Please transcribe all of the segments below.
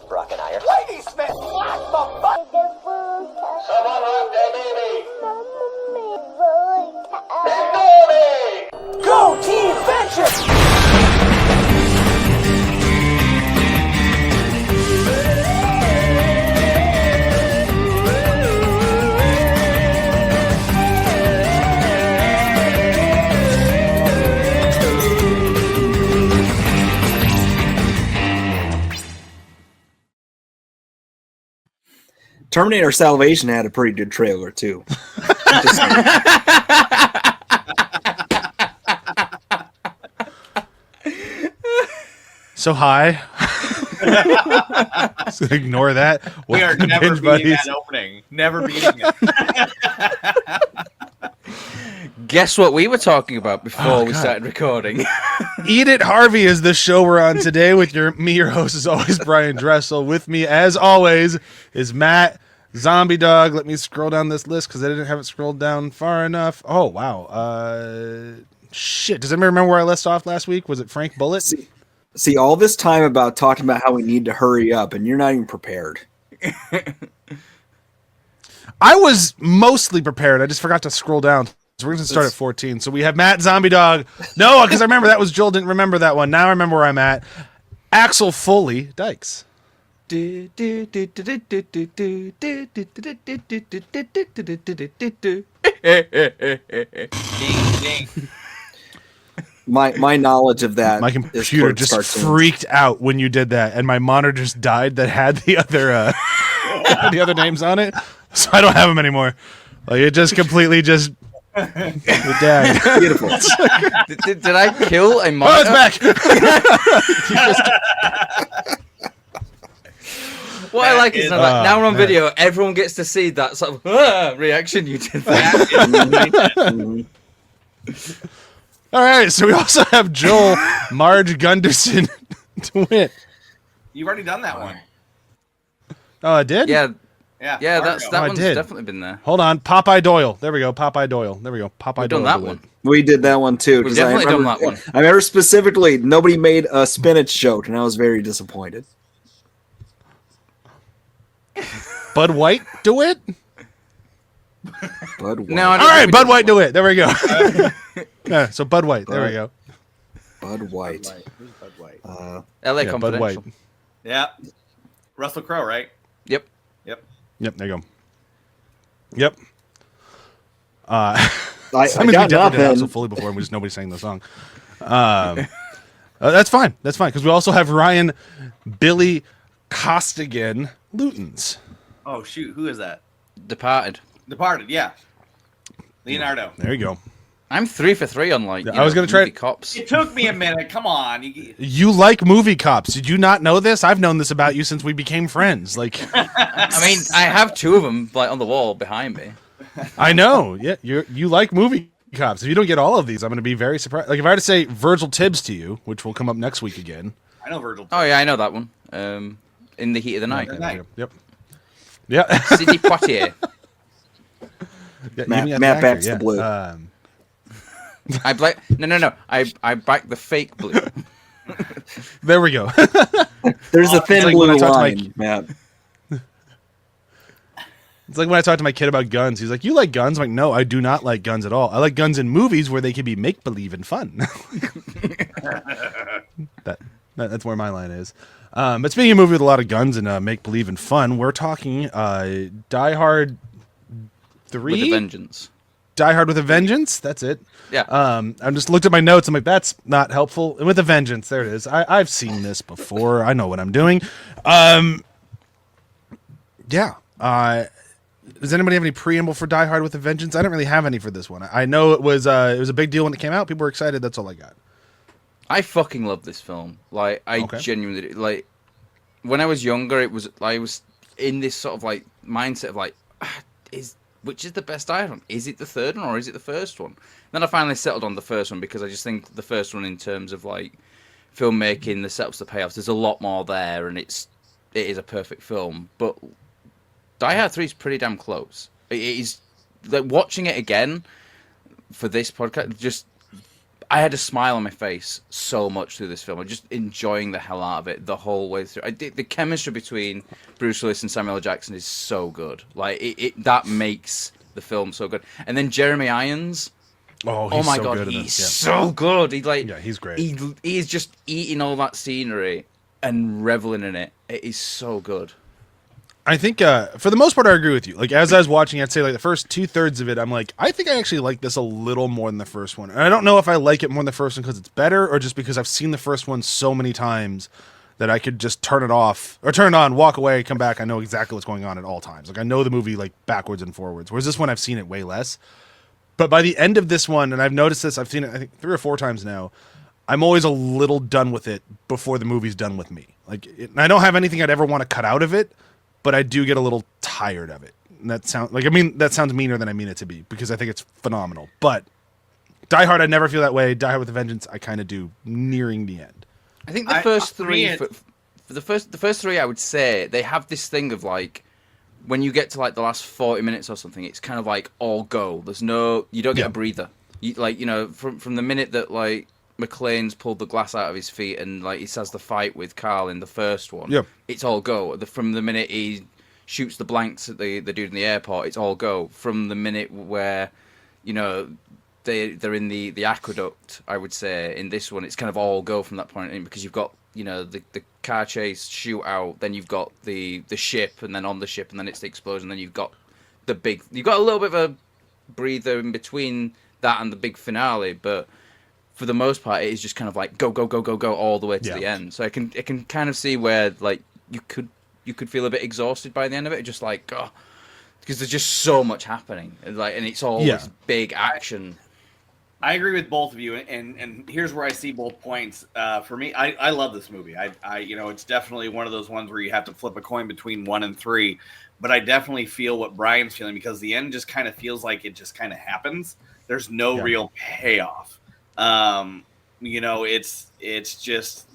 Brock and I are... Ladysmith, what the fuck? Someone left their baby. Big baby. Go, Team Venture! Terminator Salvation had a pretty good trailer too. So hi. So ignore that. We are Welcome to never Binge beating Buddies. that opening. Never beating it. Guess what we were talking about before we God. started recording? Eat It Harvey is the show we're on today with your host as always, Brian Dressel. With me as always is Matt Zombie Dog. Let me scroll down this list because I didn't have it scrolled down far enough. Oh wow. Shit. Does anybody remember where I left off last week? Was it Frank Bullitt? See all this time about talking about how we need to hurry up, and you're not even prepared. I was mostly prepared. I just forgot to scroll down. So we're going to start at 14. So we have Matt Zombie Dog. No, because I remember that was Joel. Didn't remember that one. Now I remember where I'm at. Axel Foley Dykes. My knowledge of that, My computer just freaked out when you did that, and my monitor just died that had the other the other names on it, so I don't have them anymore. Like it just completely just it died. Beautiful. did I kill a Oh, monitor? it's back. What I like is now we're on video, everyone gets to see that sort of reaction you did there. All right, so we also have Joel Marge Gunderson to win. You've already done that one. Oh, I did? Yeah, Yeah. that I one's did. definitely been there. Hold on, Popeye Doyle. There we go, Popeye Doyle. There we go, Popeye We've Doyle. done that to win. one. We did that one too. We've 'cause definitely I remember, done that one. I remember specifically nobody made a spinach joke, and I was very disappointed. Bud White do it? Bud White. No, I All don't right, think we Bud did White one. do it. There we go. Yeah, so Bud White. There we go. Bud White. Who's Bud White? LA Yeah, Bud Confidential. White. Yeah. Russell Crowe, right? Yep. Yep, there you go. Yep. I I mean, we got definitely did nothing. Axel Foley before, and we just nobody sang the song. That's fine. That's fine because we also have Ryan Billy Costigan Lutens. Oh, shoot. Who is that? Departed. Departed, yeah. Leonardo. There you go. I'm 3 for 3 on like. I was gonna try- movie cops. It took me a minute. Come on. You like movie cops? Did you not know this? I've known this about you since we became friends. Like, I mean, I have 2 of them like on the wall behind me. I know. Yeah, you like movie cops. If you don't get all of these, I'm going to be very surprised. Like, if I had to say Virgil Tibbs to you, which will come up next week again. I know Virgil. Oh yeah, I know that one. In the Heat of the Night. Yep. Yeah. Sidney Poitier. Yeah, Matt- even as Matt an backs actor, the blue. I black. No. I back the fake blue. There we go. There's a thin like when blue I talked to line, Matt. It's like when I talk to my kid about guns. He's like, "You like guns?" I'm like, "No, I do not like guns at all. I like guns in movies where they can be make believe and fun." That's where my line is. But speaking of a movie with a lot of guns and make believe and fun, we're talking Die Hard 3. With a vengeance. Die Hard with a Vengeance. That's it. Yeah. I just looked at my notes. I'm like, that's not helpful. And with a Vengeance, there it is. I've seen this before. I know what I'm doing. Yeah. Does anybody have any preamble for Die Hard with a Vengeance? I don't really have any for this one. I know it was a big deal when it came out. People were excited. That's all I got. I fucking love this film. Like, I genuinely like. When I was younger, I was in this sort of like mindset of like, which is the best Die Hard? Is it the third one or is it the first one? Then I finally settled on the first one because I just think the first one, in terms of like filmmaking, the setups, the payoffs, there's a lot more there, and it is a perfect film. But Die Hard 3 is pretty damn close. It is like watching it again for this podcast. Just I had a smile on my face so much through this film. I'm just enjoying the hell out of it the whole way through. The chemistry between Bruce Willis and Samuel L. Jackson is so good. Like that makes the film so good. And then Jeremy Irons. Oh my god, he's so good. He's great. He's just eating all that scenery and reveling in it. It is so good. I think for the most part, I agree with you. Like as I was watching, I'd say like the first 2/3 of it, I'm like, I think I actually like this a little more than the first one. And I don't know if I like it more than the first one because it's better, or just because I've seen the first one so many times that I could just turn it off or turn it on, walk away, come back. I know exactly what's going on at all times. Like I know the movie like backwards and forwards. Whereas this one, I've seen it way less. But by the end of this one, and I've noticed this, I've seen it I think 3 or 4 times now. I'm always a little done with it before the movie's done with me. And I don't have anything I'd ever want to cut out of it. But I do get a little tired of it. And that sounds meaner than I mean it to be because I think it's phenomenal. But Die Hard, I never feel that way. Die Hard with a Vengeance, I kind of do nearing the end. I think the first three, for the first three, I would say they have this thing of like when you get to like the last 40 minutes or something, it's kind of like all go. You don't get a breather. From the minute that like McClane's pulled the glass out of his feet and like he has the fight with Carl in the first one. Yep. It's all go. From the minute he shoots the blanks at the dude in the airport, it's all go. From the minute where, they're in the aqueduct, I would say in this one, it's kind of all go from that point in because you've got the car chase shootout, then you've got the ship, and then on the ship, and then it's the explosion, then you've got a little bit of a breather in between that and the big finale, but for the most part, it is just kind of like go all the way to the end. So I can kind of see where like you could feel a bit exhausted by the end of it, just like because there's just so much happening, and it's all this big action. I agree with both of you, and here's where I see both points. For me, I love this movie. I it's definitely one of those ones where you have to flip a coin between 1 and 3, but I definitely feel what Brian's feeling because the end just kind of feels like it just kind of happens. There's no real payoff. It's just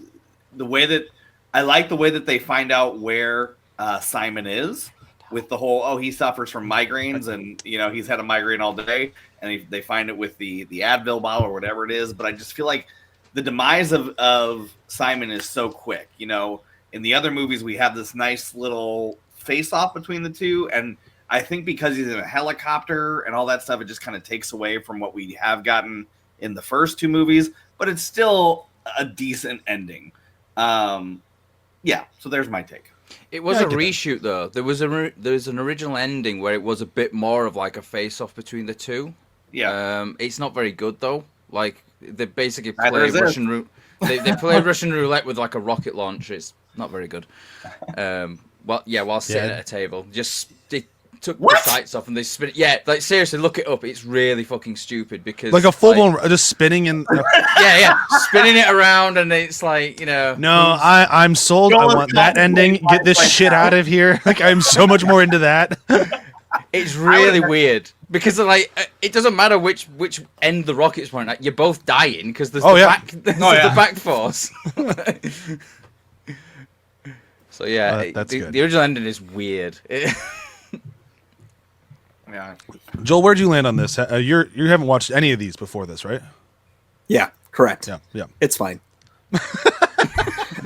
the way that I like the way that they find out where Simon is with the whole, he suffers from migraines and, he's had a migraine all day and they find it with the Advil bottle or whatever it is. But I just feel like the demise of Simon is so quick. In the other movies, we have this nice little face off between the two. And I think because he's in a helicopter and all that stuff, it just kind of takes away from what we have gotten in the first 2 movies, but it's still a decent ending. So there's my take. It was a reshoot though. There was an original ending where it was a bit more of like a face-off between the two. Yeah. It's not very good though. Like they basically play Russian they play Russian roulette with like a rocket launcher. It's not very good. While sitting at a table, they took the sights off and they spin it. Yeah, like seriously, look it up. It's really fucking stupid because like a full blown just spinning in. Spinning it around and it's like No, I'm sold. I want that ending. Get this shit out of here. Like I'm so much more into that. It's really weird because like it doesn't matter which end the rocket's pointing at. You're both dying because there's the back force. So the original ending is weird. Yeah. Joel, where'd you land on this? You haven't watched any of these before this, right? Yeah, correct. Yeah. It's fine.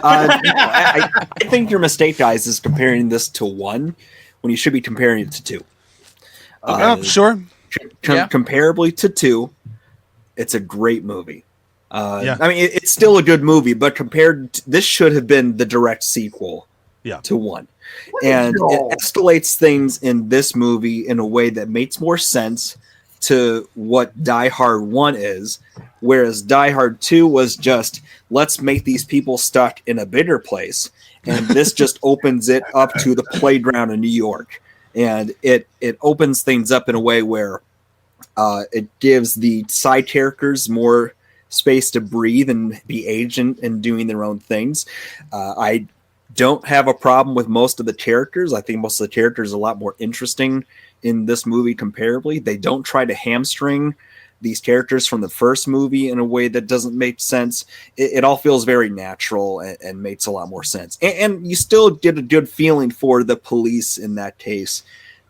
I think your mistake, guys, is comparing this to 1 when you should be comparing it to 2. Sure. Comparably to 2, it's a great movie. I mean, it's still a good movie, but this should have been the direct sequel to 1. And it escalates things in this movie in a way that makes more sense to what Die Hard 1 is, whereas Die Hard 2 was just, let's make these people stuck in a bigger place. And this just opens it up to the playground in New York. And it opens things up in a way where it gives the side characters more space to breathe and be agent and doing their own things. I don't have a problem with most of the characters. I think most of the characters are a lot more interesting in this movie comparably. They don't try to hamstring these characters from the first movie in a way that doesn't make sense. It all feels very natural and makes a lot more sense. And you still get a good feeling for the police in that case,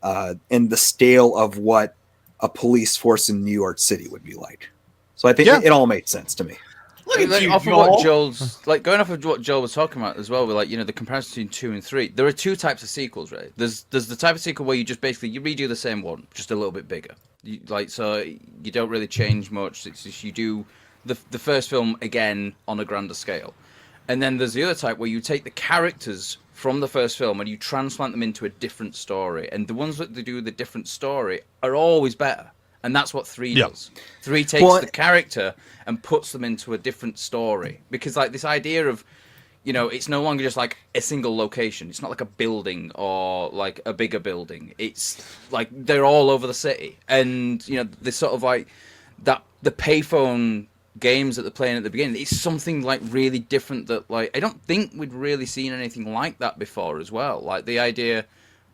and the scale of what a police force in New York City would be like. So I think it all makes sense to me. Look at you, off of Joel. what Joel's going off of what Joel was talking about as well, with like the comparison between 2 and 3. There are two types of sequels, right? There's the type of sequel where you just basically you redo the same one, just a little bit bigger. So you don't really change much. It's just you do the first film again on a grander scale, and then there's the other type where you take the characters from the first film and you transplant them into a different story, and the ones that they do the different story are always better. And that's what 3 does. 3 takes the character and puts them into a different story. Because, like, this idea of, it's no longer just, like, a single location. It's not like a building or, like, a bigger building. It's, like, they're all over the city. And, this sort of, like, the payphone games that they're playing at the beginning, it's something, like, really different that, like, I don't think we'd really seen anything like that before as well. Like, the idea...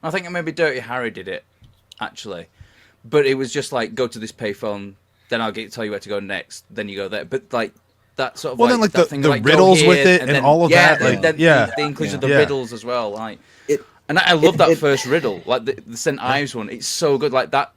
I think maybe Dirty Harry did it, actually. But it was just like, go to this payphone, then I'll tell you where to go next. Then you go there. But like that sort of then like the like, riddles with it and then, all of that. The inclusion of the riddles as well. Like, and I love that first riddle, like the St. Ives one. It's so good, like that,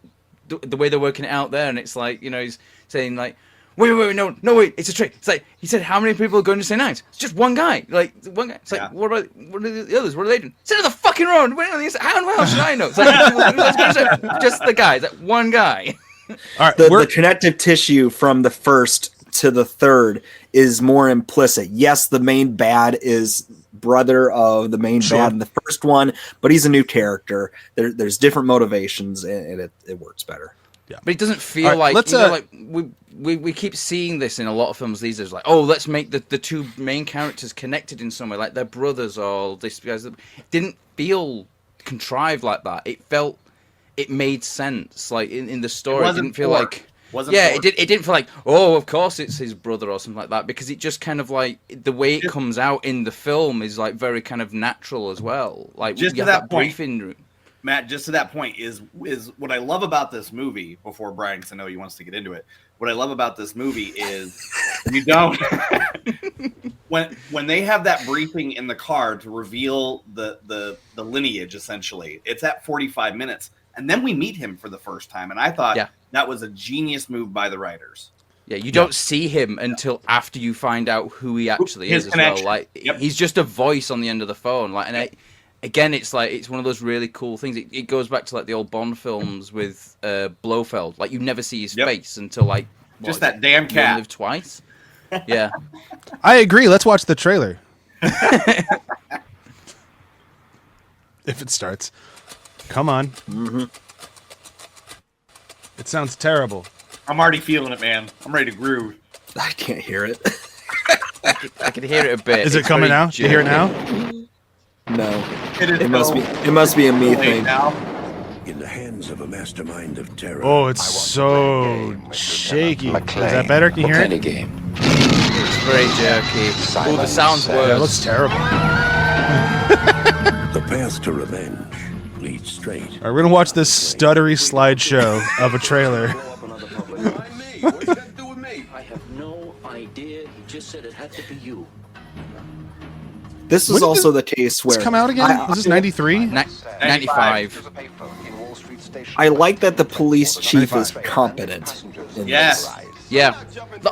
the way they're working it out there, and it's like he's saying like, wait, no, it's a trick. It's like he said, how many people are going to St. Ives? It's just one guy, like one guy. It's like what are the others? What are they doing? It's another fucking road. How should I know? It's like just the guy. It's like one guy. All right, the connective tissue from the first to the third is more implicit. Yes, the main bad is brother of the main bad in the first one, but he's a new character. There's different motivations, and it works better. Yeah. But it doesn't feel like we keep seeing this in a lot of films these days. Like, oh, let's make the two main characters connected in some way, like they're brothers or this guys. It didn't feel contrived like that. It made sense. Like in the story, it didn't feel like. It didn't feel like, oh, of course it's his brother or something like that, because it just kind of like the way it comes out in the film is like very kind of natural as well. Like just you to have that briefing room. Matt, just to that point is what I love about this movie. Before Brian, because I know he wants to get into it. What I love about this movie is you don't when they have that briefing in the car to reveal the lineage. Essentially, it's at 45 minutes, and then we meet him for the first time. And I thought that was a genius move by the writers. Yeah, you don't see him until after you find out who he actually is as well. Like he's just a voice on the end of the phone. Like, and again, it's like it's one of those really cool things. It goes back to like the old Bond films with Blofeld. Like you never see his face until like just that damn cat. Live twice. Yeah, I agree. Let's watch the trailer. If it starts, come on. Mm-hmm. It sounds terrible. I'm already feeling it, man. I'm ready to groove. I can't hear it. I can hear it a bit. Is it coming now? Do you hear it now? No, it must be a me thing. Now. In the hands of a mastermind of terror. Oh, it's so shaky. Is that better? Can you hear it? Game. It's very jerky. Oh, the sound's worse. Yeah, it looks terrible. The path to revenge leads straight. All right, we're gonna watch this stuttery slideshow of a trailer. I have no idea. He just said it had to be you. This is also the case where it's come out again. Was this 93? 95. I like that the police chief is competent. In this. Yeah,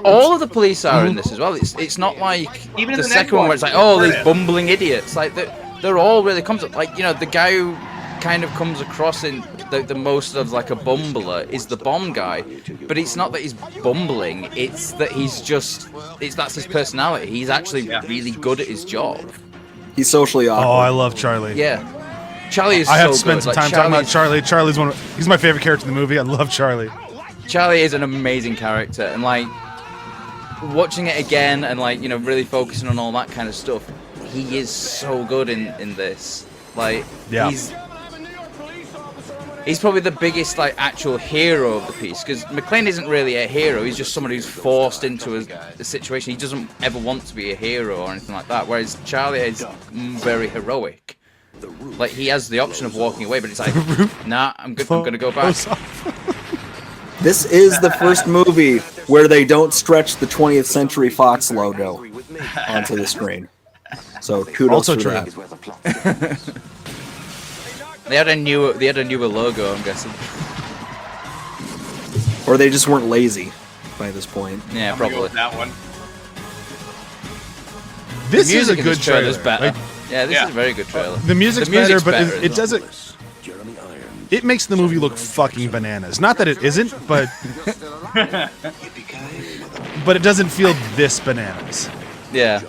all of the police are in this as well. It's not like Even the second one where it's like, oh, these bumbling idiots. Like they're all really competent. Like the guy who kind of comes across in the most of like a bumbler is the bomb guy, but it's not that he's bumbling. It's that that's his personality. He's actually really good at his job. He's socially awkward. Oh, I love Charlie. Yeah, Charlie is. I have so spent good. some time talking about Charlie. Charlie's he's my favorite character in the movie. I love Charlie. Charlie is an amazing character, and like watching it again, and like really focusing on all that kind of stuff. He is so good in this. Like he's probably the biggest like actual hero of the piece, because McClane isn't really a hero. He's just somebody who's forced into a situation. He doesn't ever want to be a hero or anything like that, whereas Charlie is very heroic. Like he has the option of walking away, but it's like, nah, I'm gonna go back. This is the first movie where they don't stretch the 20th Century Fox logo onto the screen. So kudos Also for true. that. They had a newer logo, I'm guessing. Or they just weren't lazy. by this point. Yeah, I'm gonna go probably. with that one. This is a in good this trailer's trailer. better. Like, yeah, this is a very good trailer. the music's better, but better it as doesn't. It makes the movie look fucking bananas. Not that it isn't, but but it doesn't feel this bananas. Yeah.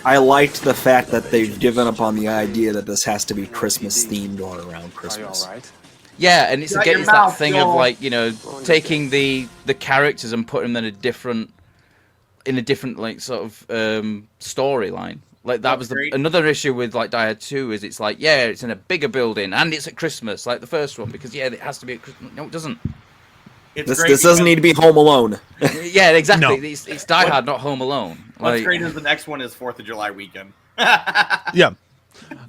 I liked the fact that they've given up on the idea that this has to be Christmas themed or around Christmas. Yeah, and it's Shut again your it's that mouth, thing Joel. of like, you know, taking the characters and putting them in a different like sort of storyline. Like that was another issue with like Die Hard 2 is it's like, yeah, it's in a bigger building and it's at Christmas like the first one because it has to be at Christmas. No, it doesn't. This doesn't need to be Home Alone. Yeah, exactly. No. It's Die Hard, not Home Alone. What's great is the next one is 4th of July weekend. Yeah.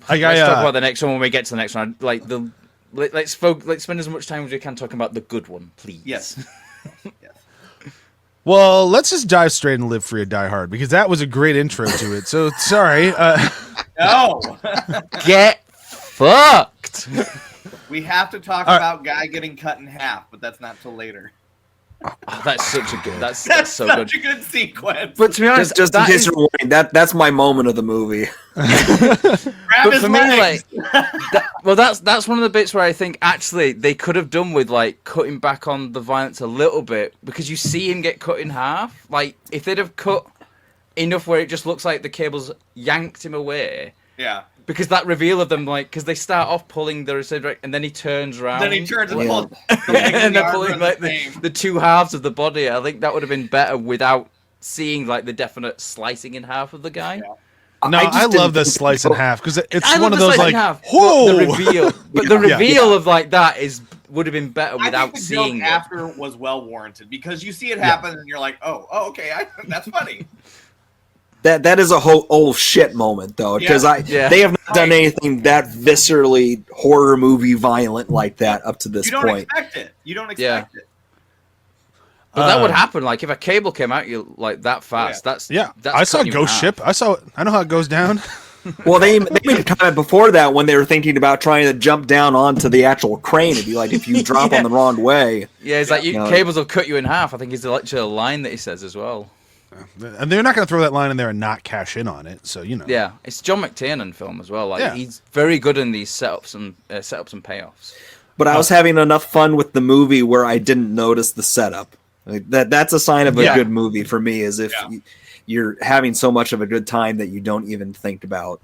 Let's talk about the next one when we get to the next one. Like let's spend as much time as we can talking about the good one, please. Yes. Well, let's just dive straight and Live Free or Die Hard because that was a great intro to it. So sorry. No. Get fucked. We have to talk about Guy getting cut in half, but that's not till later. Oh, that's such a good. That's so such good. a good sequence. But to be honest, Just in case you're wondering, that's my moment of the movie. Grab but his for me, legs. that's one of the bits where I think actually they could have done with like cutting back on the violence a little bit because you see him get cut in half. Like if they'd have cut enough where it just looks like the cables yanked him away. Yeah. Because that reveal of them, like, because they start off pulling the receiver and then he turns around. Then he turns and Yeah. pulls. And they're pulling like the two halves of the body. I think that would have been better without seeing like the definite slicing in half of the guy. No, I love the slice in half because it's I one love of the those slice in like, half, whoa! but the reveal of like that would have been better I without think the seeing joke it. after was well warranted because you see it happen and you're like, oh, okay, that's funny. That is a whole oh shit moment though, because they have not done anything that viscerally horror movie violent like that up to this You don't point. expect it. You don't expect it. But that would happen. Like if a cable came at you like that fast, that's I saw cutting you in Ghost half. Ship. I know how it goes down. Well, they made a comment before that when they were thinking about trying to jump down onto the actual crane. It'd be like if you drop on the wrong way. Yeah, it's like cables will cut you in half. I think it's actually a line that he says as well. And they're not going to throw that line in there and not cash in on it. So Yeah, it's John McClane film as well. Like he's very good in these setups and payoffs. But I was having enough fun with the movie where I didn't notice the setup. Like that's a sign of a good movie for me. Is if you're having so much of a good time that you don't even think about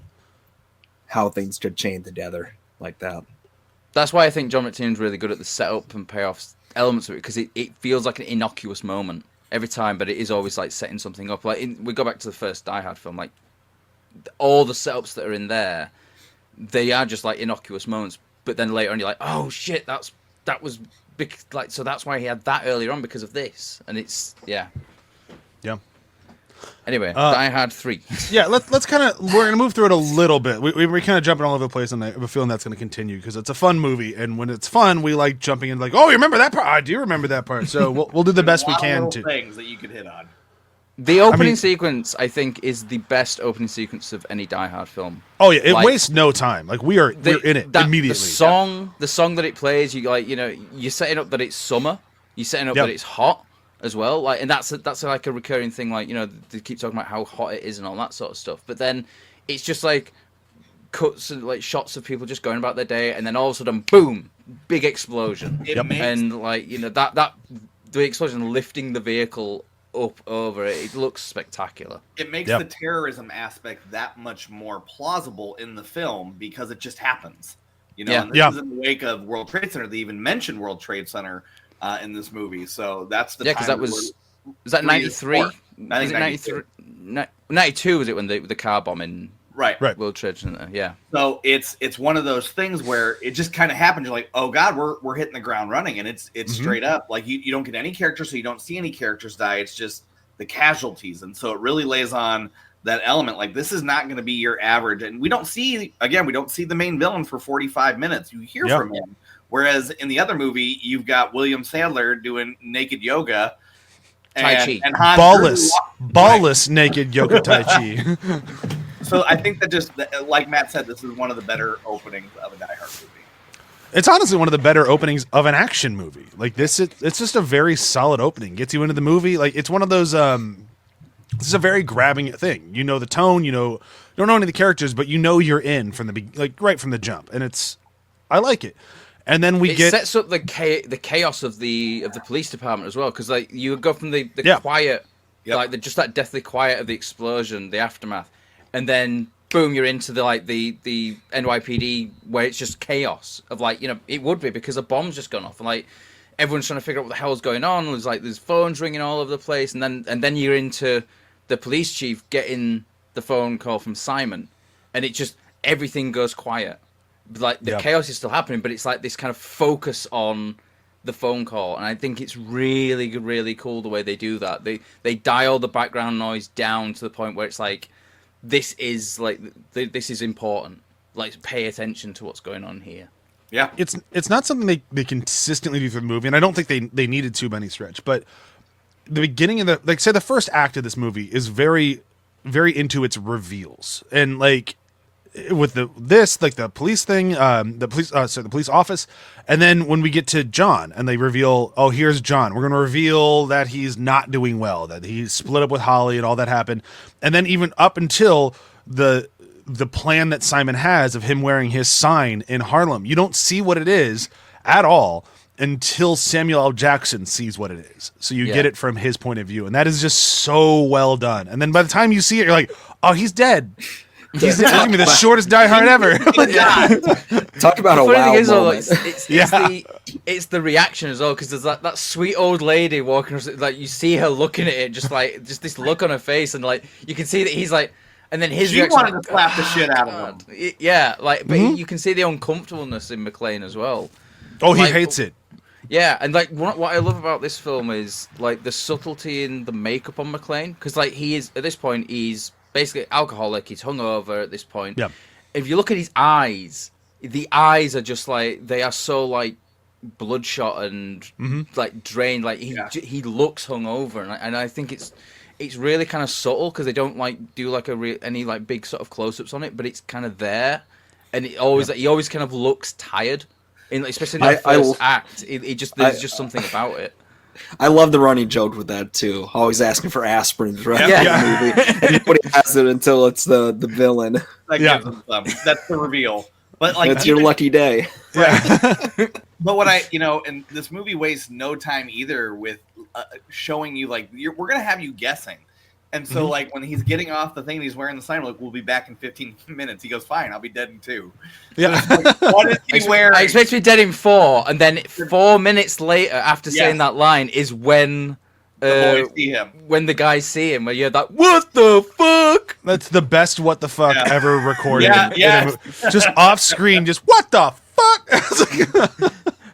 how things could chain together like that. That's why I think John McClane's really good at the setup and payoffs elements of it because it feels like an innocuous moment every time, but it is always like setting something up. Like we go back to the first Die Hard film, like all the setups that are in there, they are just like innocuous moments. But then later on, you're like, oh shit, that was big. Like so that's why he had that earlier on because of this, and it's yeah. Anyway, Die Hard 3. Yeah, let's kind of we're gonna move through it a little bit. We're kind of jumping all over the place, and I have a feeling that's gonna continue because it's a fun movie, and when it's fun, we like jumping in like, oh, you remember that part? I do remember that part. So we'll do the best we can to things that you could hit on. The opening sequence, I think, is the best opening sequence of any Die Hard film. Oh yeah, it wastes no time. Like we're in it immediately. The song that it plays, you're setting up that it's summer. You're setting up that it's hot as well. Like, and that's like a recurring thing. Like, they keep talking about how hot it is and all that sort of stuff. But then it's just like cuts and like shots of people just going about their day, and then all of a sudden, boom, big explosion. And like that the explosion lifting the vehicle up over it. It looks spectacular. It makes the terrorism aspect that much more plausible in the film because it just happens. And this is in the wake of World Trade Center. They even mentioned World Trade Center in this movie. So that's the time. Because that was that 93? I think 93. 92 was it when the car bombing right World Trade Center. Yeah. So it's one of those things where it just kind of happens. You're like, oh god, we're hitting the ground running, and it's straight up. Like you don't get any characters, so you don't see any characters die. It's just the casualties, and so it really lays on that element. Like this is not going to be your average, and we don't see the main villain for 45 minutes. You hear from him, whereas in the other movie, you've got William Sadler doing naked yoga. Tai Chi. And ballless naked yoga Tai Chi. So I think that just like Matt said, this is one of the better openings of a Die Hard movie. It's honestly one of the better openings of an action movie. Like this, it's just a very solid opening. Gets you into the movie. Like it's one of those. This is a very grabbing thing. You know the tone. You don't know any of the characters, but you know you're in from right from the jump, and I like it. And then it sets up the chaos of the police department as well, because like you go from the quiet, like just that deathly quiet of the explosion, the aftermath, and then boom, you're into the NYPD where it's just chaos of it would be because a bomb's just gone off and like everyone's trying to figure out what the hell's going on. There's phones ringing all over the place, and then you're into the police chief getting the phone call from Simon, and it just everything goes quiet. Like the chaos is still happening, but it's like this kind of focus on the phone call, and I think it's really, really cool the way they do that. They dial the background noise down to the point where it's like this is important. Like pay attention to what's going on here. Yeah, it's not something they consistently do through the movie, and I don't think they needed to by any stretch. But the beginning of the first act of this movie is very, very into its reveals, and like with the police thing, the police office, and then when we get to John and they reveal, oh, here's John. We're going to reveal that he's not doing well, that he's split up with Holly and all that happened, and then even up until the plan that Simon has of him wearing his sign in Harlem, you don't see what it is at all until Samuel L. Jackson sees what it is. So you get it from his point of view, and that is just so well done. And then by the time you see it, you're like, oh, he's dead. He's giving me the shortest Die Hard ever. Talk about a wow moment. It's the reaction as well, because there's that sweet old lady walking, like you see her looking at it, just this look on her face, and like you can see that he's like, and then his reaction, wanted to slap the shit out of him. Yeah, like, but you can see the uncomfortableness in McClane as well. Oh, he hates it. Yeah, and like what I love about this film is like the subtlety in the makeup on McClane, because like he is at this point he's basically alcoholic. He's hungover at this point. Yeah. If you look at his eyes, the eyes are just like they are so like bloodshot and like drained. Like he looks hungover, and I think it's really kind of subtle because they don't like do like any like big sort of close-ups on it, but it's kind of there, and he always kind of looks tired, especially in the first act. There's just something about it. I love the running joke with that too. Always asking for aspirin throughout the movie, and nobody has it until it's the villain. That's the reveal. But like it's your lucky day. Right. But what and this movie wastes no time either with showing you like we're gonna have you guessing. And so, like, when he's getting off the thing and he's wearing the sign, like, we'll be back in 15 minutes. He goes, fine, I'll be dead in 2. Yeah. So like, what is he wearing? I expect to be dead in 4, and then 4 minutes later, after saying that line, is when the boys see him. When the guys see him, where you're like, what the fuck? That's the best what the fuck ever recorded. Yeah. Just off screen, just what the fuck?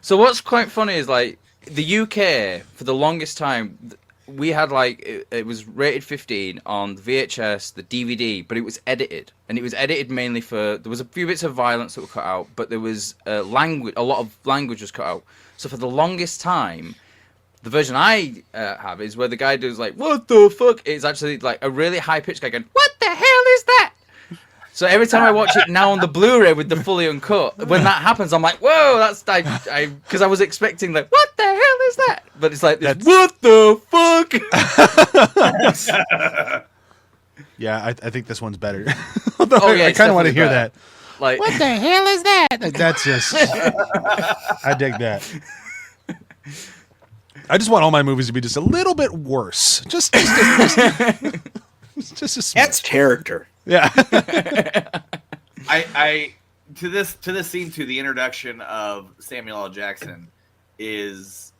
So what's quite funny is, like, the UK, for the longest time, we had like it was rated 15 on the VHS, the DVD, but it was edited, and it was edited mainly for there was a few bits of violence that were cut out, but there was a lot of language was cut out. So for the longest time, the version I have is where the guy does like what the fuck. It's actually like a really high pitched guy going what the hell is that? So every time I watch it now on the Blu-ray with the fully uncut, when that happens, I'm like, whoa, that's because I was expecting like, what the hell is that? But it's like, what the fuck? Yeah, I think this one's better. Although I kind of want to hear that. Like, what the hell is that? That's just, I dig that. I just want all my movies to be just a little bit worse. Just a that's character. Yeah. I to this scene too, the introduction of Samuel L. Jackson is,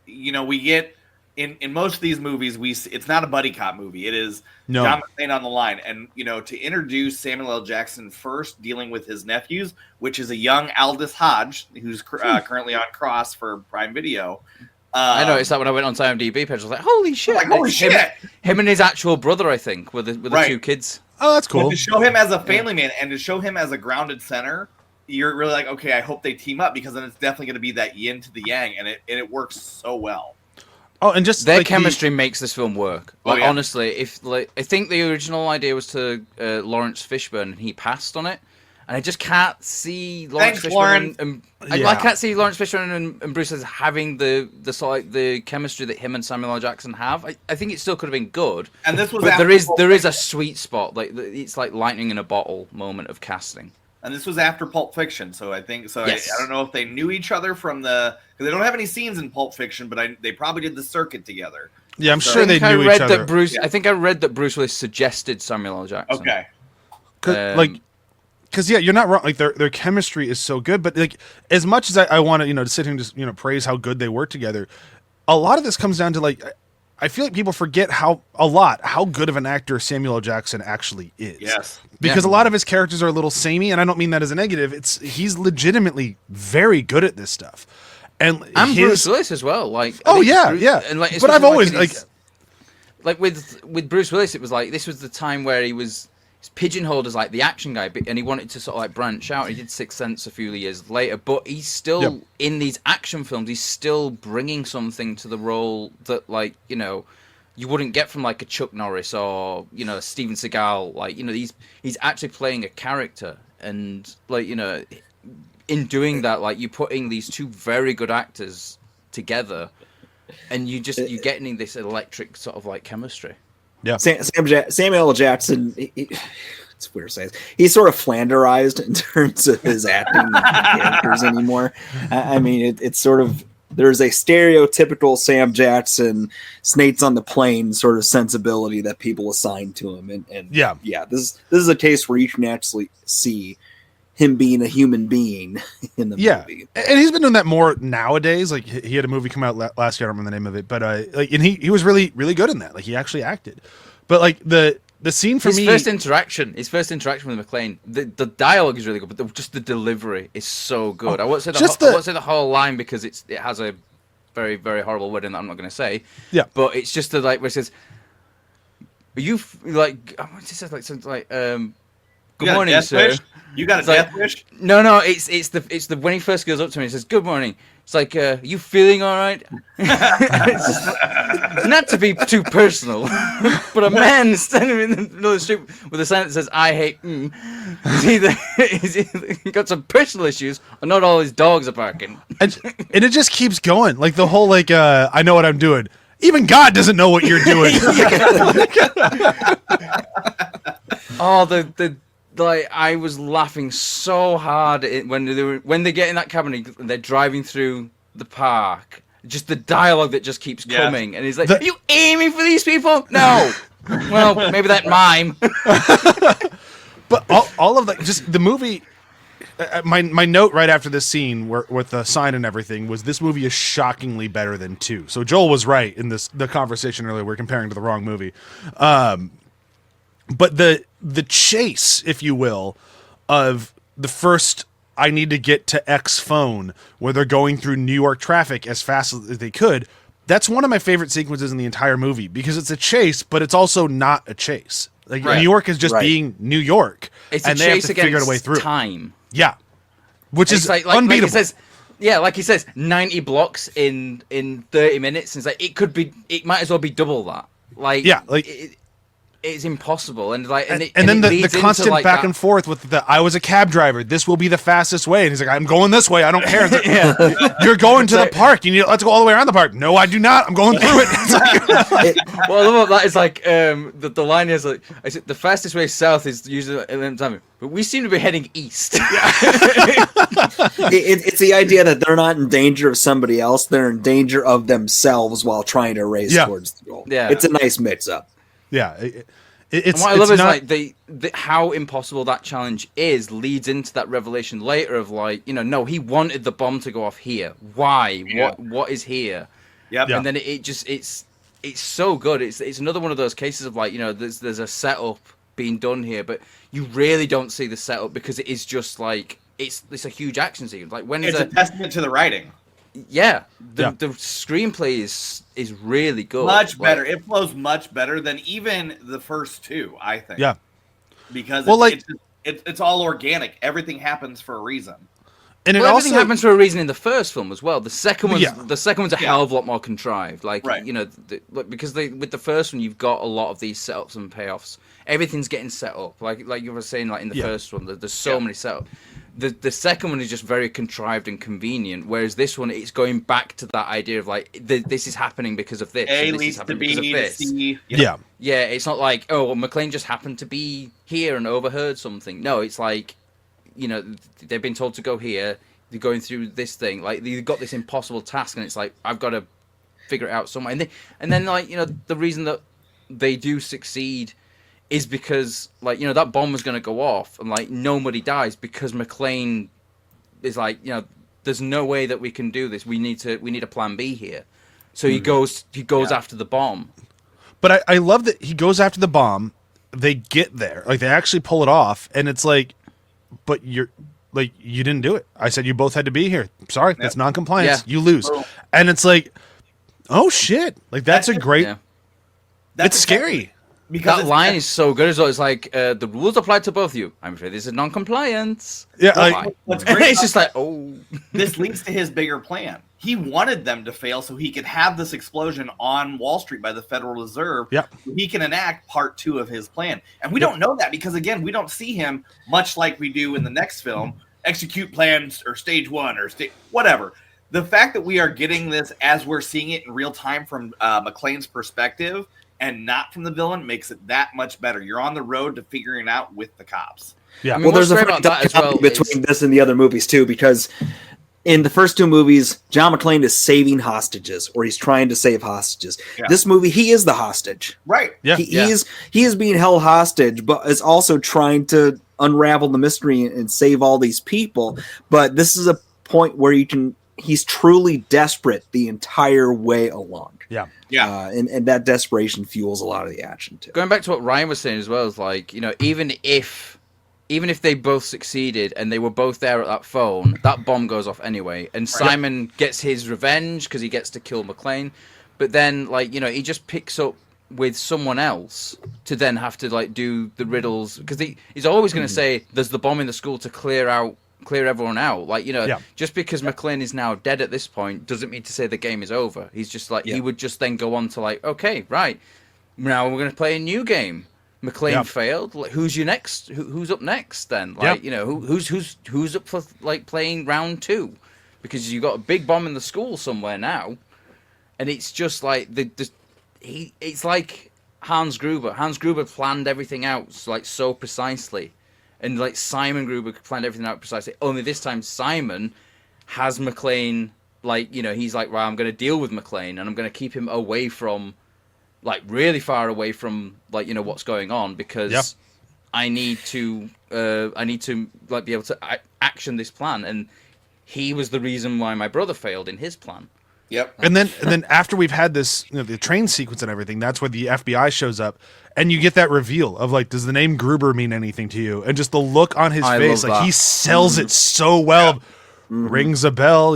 we get in most of these movies it's not a buddy cop movie. It is John McClane on the line, and to introduce Samuel L. Jackson first dealing with his nephews, which is a young Aldous Hodge who's currently on Cross for Prime Video. I noticed that when I went on IMDb page, I was like, "Holy shit!" Him and his actual brother, I think, with the 2 kids. Oh, that's cool. But to show him as a family man and to show him as a grounded center, you're really like, okay, I hope they team up, because then it's definitely going to be that yin to the yang, and it works so well. Oh, and just their chemistry makes this film work. Like, honestly, I think the original idea was to Lawrence Fishburne, and he passed on it. and I just can't see Thanks, Fishburne Lauren. I can't see Lawrence Fishburne and Bruce as having the sort of like the chemistry that him and Samuel L. Jackson have. I think it still could have been good. And this was but after there is a sweet spot, like it's like lightning in a bottle moment of casting. And this was after Pulp Fiction, so I think so. Yes. I don't know if they knew each other from because they don't have any scenes in Pulp Fiction, but they probably did the circuit together. Yeah, I'm sure they knew each other. I think I read that Bruce Willis suggested Samuel L. Jackson. Okay. Because you're not wrong. Like their chemistry is so good, but like as much as I want to to sit here and just praise how good they work together, a lot of this comes down to like I feel like people forget how good of an actor Samuel L. Jackson actually is. Yes. Because a lot of his characters are a little samey, and I don't mean that as a negative. He's legitimately very good at this stuff. And Bruce Willis as well. Like and like, but I've always like with Bruce Willis, it was like this was the time where he's pigeonholed as like the action guy, and he wanted to sort of like branch out. He did Sixth Sense a few years later, but he's still in these action films. He's still bringing something to the role that you wouldn't get from like a Chuck Norris or Steven Seagal. Like he's actually playing a character, and like in doing that, like you're putting these two very good actors together, and you're getting this electric sort of like chemistry. Yeah, Samuel L. Jackson. It's weird to say this. He's sort of Flanderized in terms of his acting characters anymore. I mean, it's sort of there's a stereotypical Sam Jackson Snates on the Plane sort of sensibility that people assign to him, and this is a case where you can actually see him being a human being in the movie. And he's been doing that more nowadays. Like he had a movie come out last year, I don't remember the name of it, but and he was really, really good in that. Like he actually acted. But like the scene for me, his first interaction with McClane, the dialogue is really good, but just the delivery is so good. I won't say the whole line because it has a very, very horrible word in that I'm not going to say. Yeah. But it's just the like where it says, "You like," what it says, like something like, "Good morning, sir." Wish? You got a death wish? No. It's the when he first goes up to me, he says, "Good morning." It's like, "You feeling all right?" Not to be too personal, but a man standing in the middle of the street with a sign that says "I hate," he's either got some personal issues, or not all his dogs are barking. And it just keeps going. Like the whole I know what I'm doing. Even God doesn't know what you're doing. Oh, like I was laughing so hard when they get in that cabin and they're driving through the park. Just the dialogue that just keeps coming, and he's like, "Are you aiming for these people?" No. Well, maybe that mime. But all of that, just the movie. My note right after this scene with the sign and everything was this movie is shockingly better than 2. So Joel was right in the conversation earlier. We're comparing to the wrong movie. But the chase, if you will, of the first I need to get to X phone where they're going through New York traffic as fast as they could, that's one of my favorite sequences in the entire movie because it's a chase, but it's also not a chase. Like New York is just being New York. It's and a they have chase to figure against out a way through. time. Yeah. Which is like unbeatable. Like he says, 90 blocks in 30 minutes. And it's like it might as well be double that. Like it's impossible, and then the constant like back and forth with I was a cab driver. This will be the fastest way, and he's like, I'm going this way. I don't care. Like, you're going to the park. You need let's go all the way around the park. No, I do not. I'm going through it. It's well, I love that is like the line is like I said the fastest way south is usually 11 time, but we seem to be heading east. It's the idea that they're not in danger of somebody else; they're in danger of themselves while trying to race towards the goal. Yeah, it's a nice mix-up. Yeah, and what I love is like the how impossible that challenge is leads into that revelation later of like no, he wanted the bomb to go off here. Why? Yeah. What is here? Yep. And then it's so good. It's another one of those cases of like there's a setup being done here, but you really don't see the setup because it is just like it's a huge action scene. Like when it's a testament to the writing. Yeah, the screenplay is really good. Much better. It flows much better than even the first 2, I think. Yeah, because well, it's all organic. Everything happens for a reason. And everything happens for a reason in the first film as well. The second one's a hell of a lot more contrived. Like, right. you know, because with the first one, you've got a lot of these setups and payoffs. Everything's getting set up. Like you were saying, like in the first one, there's so many setups. The second one is just very contrived and convenient, whereas this one, it's going back to that idea of like, this is happening because of this. A and this leads is happening to B because of this. to C. Yeah. Yeah, it's not like, oh, well, McClane just happened to be here and overheard something. No, it's like, you know, they've been told to go here. They're going through this thing. Like, they've got this impossible task, and it's like, I've got to figure it out somewhere. And then, like, you know, the reason that they do succeed is because, like, you know, that bomb was going to go off, and, like, nobody dies because McClane is like, you know, there's no way that we can do this. We need a plan B here. So he goes after the bomb. But I love that he goes after the bomb. They get there, like they actually pull it off, and it's like, but you didn't do it. I said you both had to be here. Sorry, that's non-compliance. You lose. And it's like, oh shit! Like that's a great. Yeah. It's scary. Because that line is so good as well. It's like the rules apply to both of you. I'm afraid this is non-compliance. Yeah, what's great? It's just like, oh, this leads to his bigger plan. He wanted them to fail so he could have this explosion on Wall Street by the Federal Reserve. Yep. So he can enact part 2 of his plan. And we don't know that because, again, we don't see him, much like we do in the next film, execute plans or stage 1 or whatever. The fact that we are getting this as we're seeing it in real time from McClane's perspective and not from the villain makes it that much better. You're on the road to figuring it out with the cops. Yeah. I mean, well, there's a about that as well between this and the other movies too, because in the first 2 movies, John McClane is saving hostages, or he's trying to save hostages. Yeah. This movie, he is the hostage. Right. Yeah. He is being held hostage, but is also trying to unravel the mystery and save all these people. But this is a point where he's truly desperate the entire way along. Yeah. Yeah. And that desperation fuels a lot of the action too. Going back to what Ryan was saying as well, is like, you know, even if they both succeeded and they were both there at that phone, that bomb goes off anyway. And Simon gets his revenge because he gets to kill McClane. But then, like, you know, he just picks up with someone else to then have to, like, do the riddles. Because he's always going to say, there's the bomb in the school to clear everyone out. Like, you know, just because McClane is now dead at this point doesn't mean to say the game is over. He's just like, he would just then go on to, like, okay, right, now we're going to play a new game. McClane failed. Like, who's your next? Who's up next then? Like, you know, who's up for like playing round 2? Because you got a big bomb in the school somewhere now, and it's just like it's like Hans Gruber. Hans Gruber planned everything out like so precisely, and like Simon Gruber planned everything out precisely. Only this time Simon has McClane. Like, you know, he's like, right, I'm going to deal with McClane, and I'm going to keep him away from. Like really far away from like, you know, what's going on, because I need to like be able to action this plan, and he was the reason why my brother failed in his plan. Yep. And then after we've had this, you know, the train sequence and everything, that's where the FBI shows up, and you get that reveal of like, does the name Gruber mean anything to you? And just the look on his face, like he sells it so well. Rings a bell,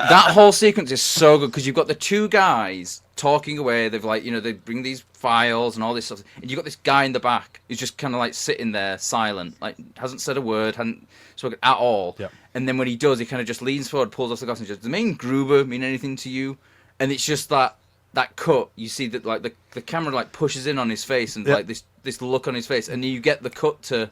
That whole sequence is so good because you've got the 2 guys talking away. They've like, you know, they bring these files and all this stuff, and you've got this guy in the back who's just kind of like sitting there silent, like hasn't said a word, hadn't spoken at all. And then when he does, he kind of just leans forward, pulls off the glass, and says, "Does the name Gruber mean anything to you?" And it's just that cut. You see that like the camera like pushes in on his face, and like this look on his face, and you get the cut to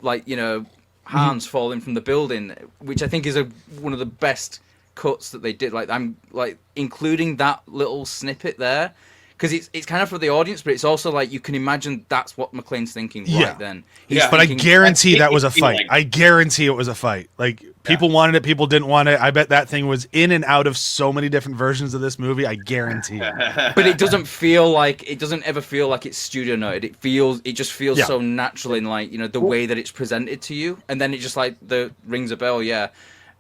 like, you know, Hans falling from the building, which I think is one of the best cuts that they did. Like, I'm like including that little snippet there because it's kind of for the audience, but it's also like you can imagine that's what McClane's thinking right then. But I guarantee that was a fight. I guarantee it was a fight. Like, people wanted it, people didn't want it. I bet that thing was in and out of so many different versions of this movie. I guarantee. But it doesn't ever feel like it's studio noted. It just feels so natural in, like, you know, the way that it's presented to you, and then it just like the rings a bell,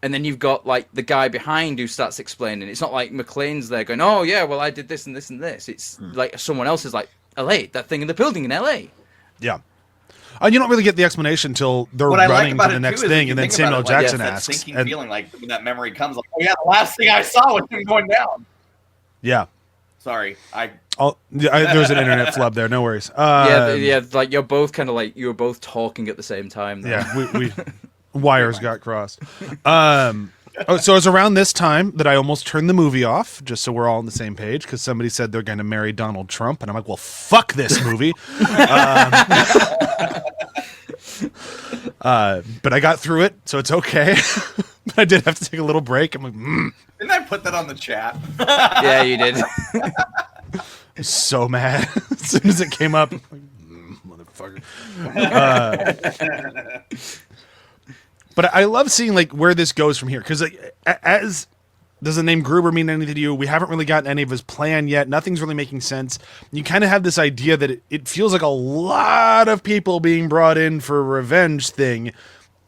And then you've got like the guy behind who starts explaining. It's not like McClane's there going, "Oh yeah, well I did this and this and this." It's like someone else is like, "LA, that thing in the building in LA." Yeah. You don't really get the explanation until they're running to the next thing, and then Samuel Jackson asks. That sinking feeling, like when that memory comes, like, "Oh yeah, the last thing I saw was him going down." Yeah. Sorry, There was an internet flub there. No worries. Yeah. Like you're both kind of like you were both talking at the same time. Though. Yeah, we wires got crossed. So it was around this time that I almost turned the movie off, just so we're all on the same page, because somebody said they're going to marry Donald Trump, and I'm like, well, fuck this movie. But I got through it, so it's okay. But I did have to take a little break. I'm like, Didn't I put that on the chat? Yeah, you did. I was so mad as soon as it came up. I'm like, motherfucker. But I love seeing like where this goes from here, because like, as does the name Gruber mean anything to you? We haven't really gotten any of his plan yet. Nothing's really making sense. You kind of have this idea that it feels like a lot of people being brought in for a revenge thing.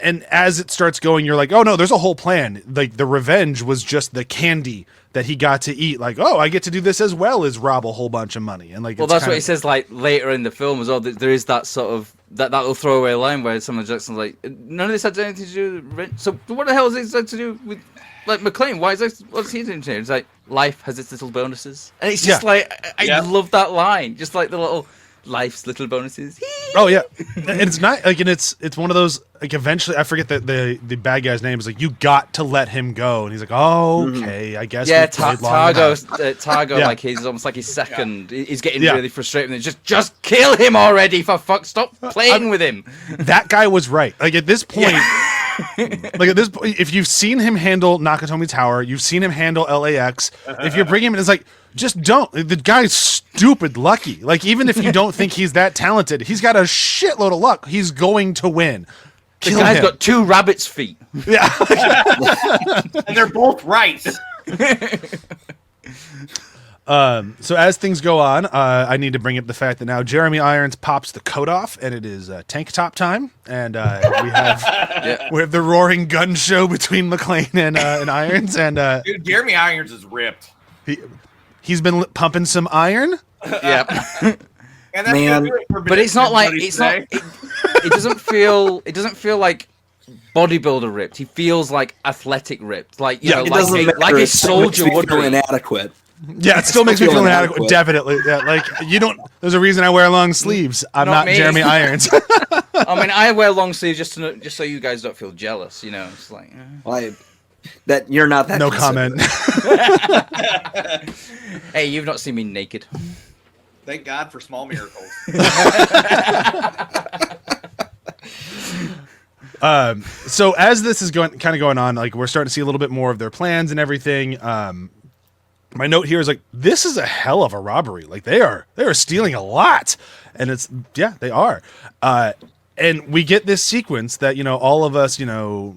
And as it starts going, you're like, oh no, there's a whole plan. Like the revenge was just the candy that he got to eat. Like, oh, I get to do this as well as rob a whole bunch of money. And like, well, that's what he says like later in the film as well. There is that sort of that little throwaway line where Samuel Jackson's like, none of this had anything to do with rent. So what the hell is this had to do with like McClane? Why is this? What's he doing here? It's like life has its little bonuses, and it's just like I love that line, just like the little. Life's little bonuses. Oh yeah, and it's not like, and it's one of those like eventually I forget that the bad guy's name is like, you got to let him go, and he's like, oh okay, I guess. Yeah, Targo, like he's almost like his second. He's getting really frustrated. And just kill him already, for fuck! Stop playing with him. That guy was right. Like at this point. Like at this point, if you've seen him handle Nakatomi Tower, you've seen him handle LAX. If you bring him in, it's like, just don't. The guy's stupid lucky. Like, even if you don't think he's that talented, he's got a shitload of luck. He's going to win. The guy's got 2 rabbit's feet. Yeah. And they're both right. So as things go on, I need to bring up the fact that now Jeremy Irons pops the coat off, and it is tank top time, and we have the roaring gun show between McClane and Irons, and dude, Jeremy Irons is ripped. He's been pumping some iron. Yeah, and that's Man, but it's not like it's not. It doesn't feel. It doesn't feel like bodybuilder ripped. He feels like athletic ripped, like you know, like a soldier would feel inadequate. Yeah, it still makes me feel inadequate. Definitely. Yeah, like you don't. There's a reason I wear long sleeves. I'm not Jeremy Irons. I mean, I wear long sleeves just so you guys don't feel jealous. You know, it's like that you're not that. No comment. Hey, you've not seen me naked. Thank God for small miracles. So as this is going on, like we're starting to see a little bit more of their plans and everything. My note here is like, this is a hell of a robbery. Like they are stealing a lot, and they are. And we get this sequence that, you know, all of us, you know,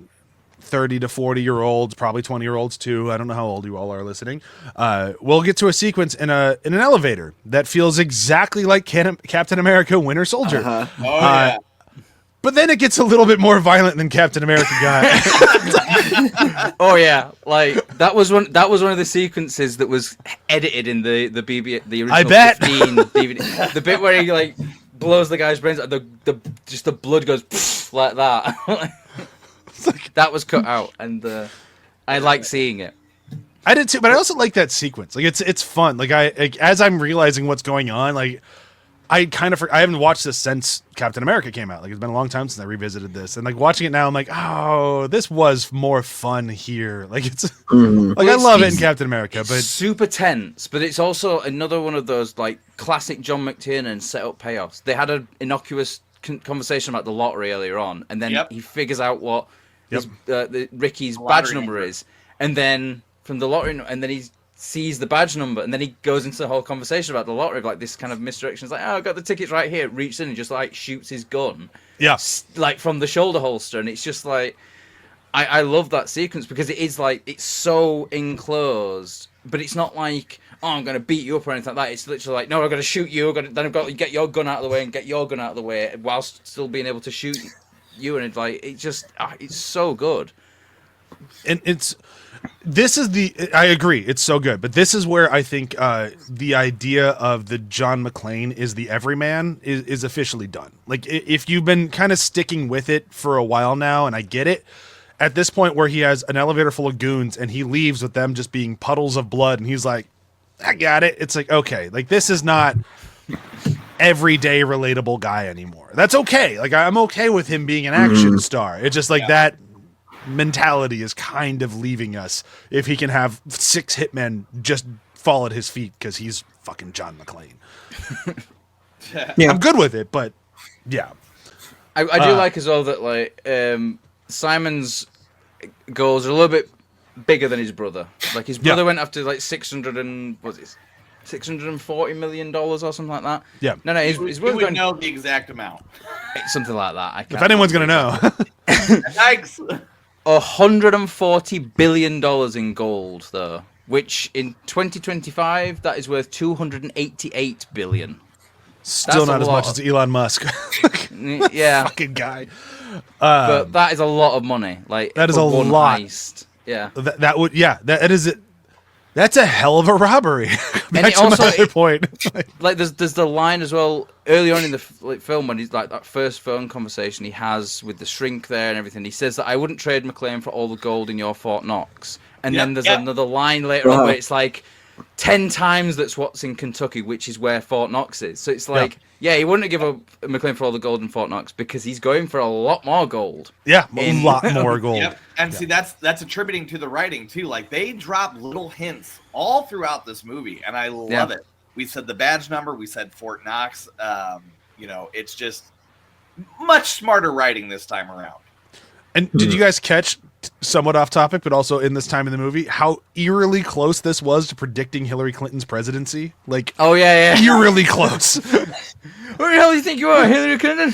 30 to 40-year-olds, probably 20-year-olds too. I don't know how old you all are listening. We'll get to a sequence in an elevator that feels exactly like Captain America: Winter Soldier. Oh yeah. But then it gets a little bit more violent than Captain America got. Oh yeah, like that was one of the sequences that was edited in the original I bet. 15 DVD. The bit where he like blows the guy's brains out, the blood goes like that. That was cut out, and I like seeing it. I did too, but I also like that sequence. Like it's fun. Like as I'm realizing what's going on, like I haven't watched this since Captain America came out. Like it's been a long time since I revisited this, and like watching it now, I'm like, oh, this was more fun here. Like it's like I love it in Captain America, but super tense. But it's also another one of those like classic John McTiernan set up payoffs. They had an innocuous conversation about the lottery earlier on, and then he figures out what Ricky's badge number is, and then from the lottery, and then he sees the badge number, and then he goes into the whole conversation about the lottery, like this kind of misdirection. It's like, oh, I got the tickets right here. Reaches in and just like shoots his gun, like from the shoulder holster, and it's just like, I love that sequence because it is like it's so enclosed, but it's not like, oh, I'm going to beat you up or anything like that. It's literally like, no, I'm going to shoot you. Then I've got to get your gun out of the way and get your gun out of the way whilst still being able to shoot you, and it's like it's so good. And I agree, it's so good, but this is where I think the idea of the John McClane is the everyman is officially done. Like if you've been kind of sticking with it for a while now, and I get it, at this point where he has an elevator full of goons and he leaves with them just being puddles of blood, and he's like, I got it. It's like, okay, like this is not everyday relatable guy anymore. That's okay. Like I'm okay with him being an action star. It's just like that mentality is kind of leaving us if he can have 6 hitmen just fall at his feet because he's fucking John McClane. I'm good with it, but yeah. I do like as well that like Simon's goals are a little bit bigger than his brother. Like his brother went after like $640 million or something like that. Yeah. No, his brother would know the exact amount. Something like that. If anyone's gonna know. Yikes. $140 billion in gold, though, which in 2025 that is worth $288 billion. Still not as much as Elon Musk. Yeah, fucking guy. But that is a lot of money. Like that is a lot. Heist. Yeah, that would that is it. That's a hell of a robbery. And it also, point. Like there's the line as well early on in the film when he's like that first phone conversation he has with the shrink there and everything. He says that I wouldn't trade McClane for all the gold in your Fort Knox. And then there's another line later on where it's like 10 times that's what's in Kentucky, which is where Fort Knox is. So it's like, he wouldn't give up McClane for all the gold in Fort Knox because he's going for a lot more gold. Yeah, a lot more gold. Yep. And see, that's attributing to the writing too. Like they drop little hints all throughout this movie, and I love it. We said the badge number, we said Fort Knox. It's just much smarter writing this time around. And did you guys catch, somewhat off topic, but also in this time in the movie, how eerily close this was to predicting Hillary Clinton's presidency? Like, eerily close. Who the hell do you think you are, Hillary Clinton?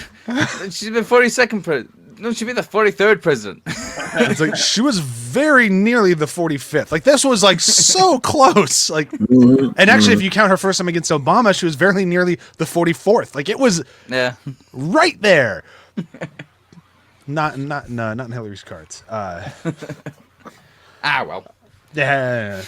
She's been 42nd president. No, she'd be the 43rd president. It's like she was very nearly the 45th. Like this was like so close. Like, and actually, if you count her first time against Obama, she was very nearly the 44th. Like it was right there. Not in Hillary's cards. Well. Yeah.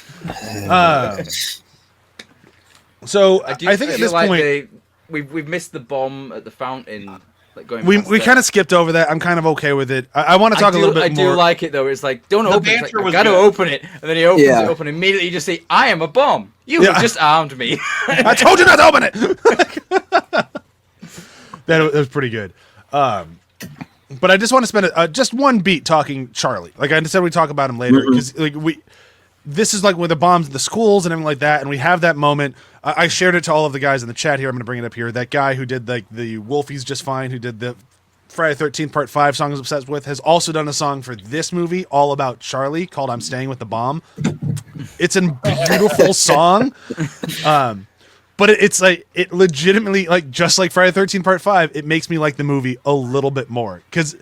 So I think at this point we've missed the bomb at the fountain. Like going we kind of skipped over that. I'm kind of okay with it. I want to talk a little bit more. I do like it though. It's like don't open it. Like, I gotta open it, and then he opens it up, and immediately you just say, "I am a bomb. You have just armed me." I told you not to open it. That was pretty good. But I just want to spend just one beat talking Charlie. Like I said, we talk about him later because this is like with the bombs in the schools and everything like that, and we have that moment. I shared it to all of the guys in the chat here. I'm going to bring it up here. That guy who did like the Wolfie's Just Fine, who did the Friday the 13th Part 5 song I was obsessed with, has also done a song for this movie all about Charlie called I'm Staying with the Bomb. It's a beautiful song. But it's like, it legitimately, like, just like Friday the 13th Part 5, it makes me like the movie a little bit more. Because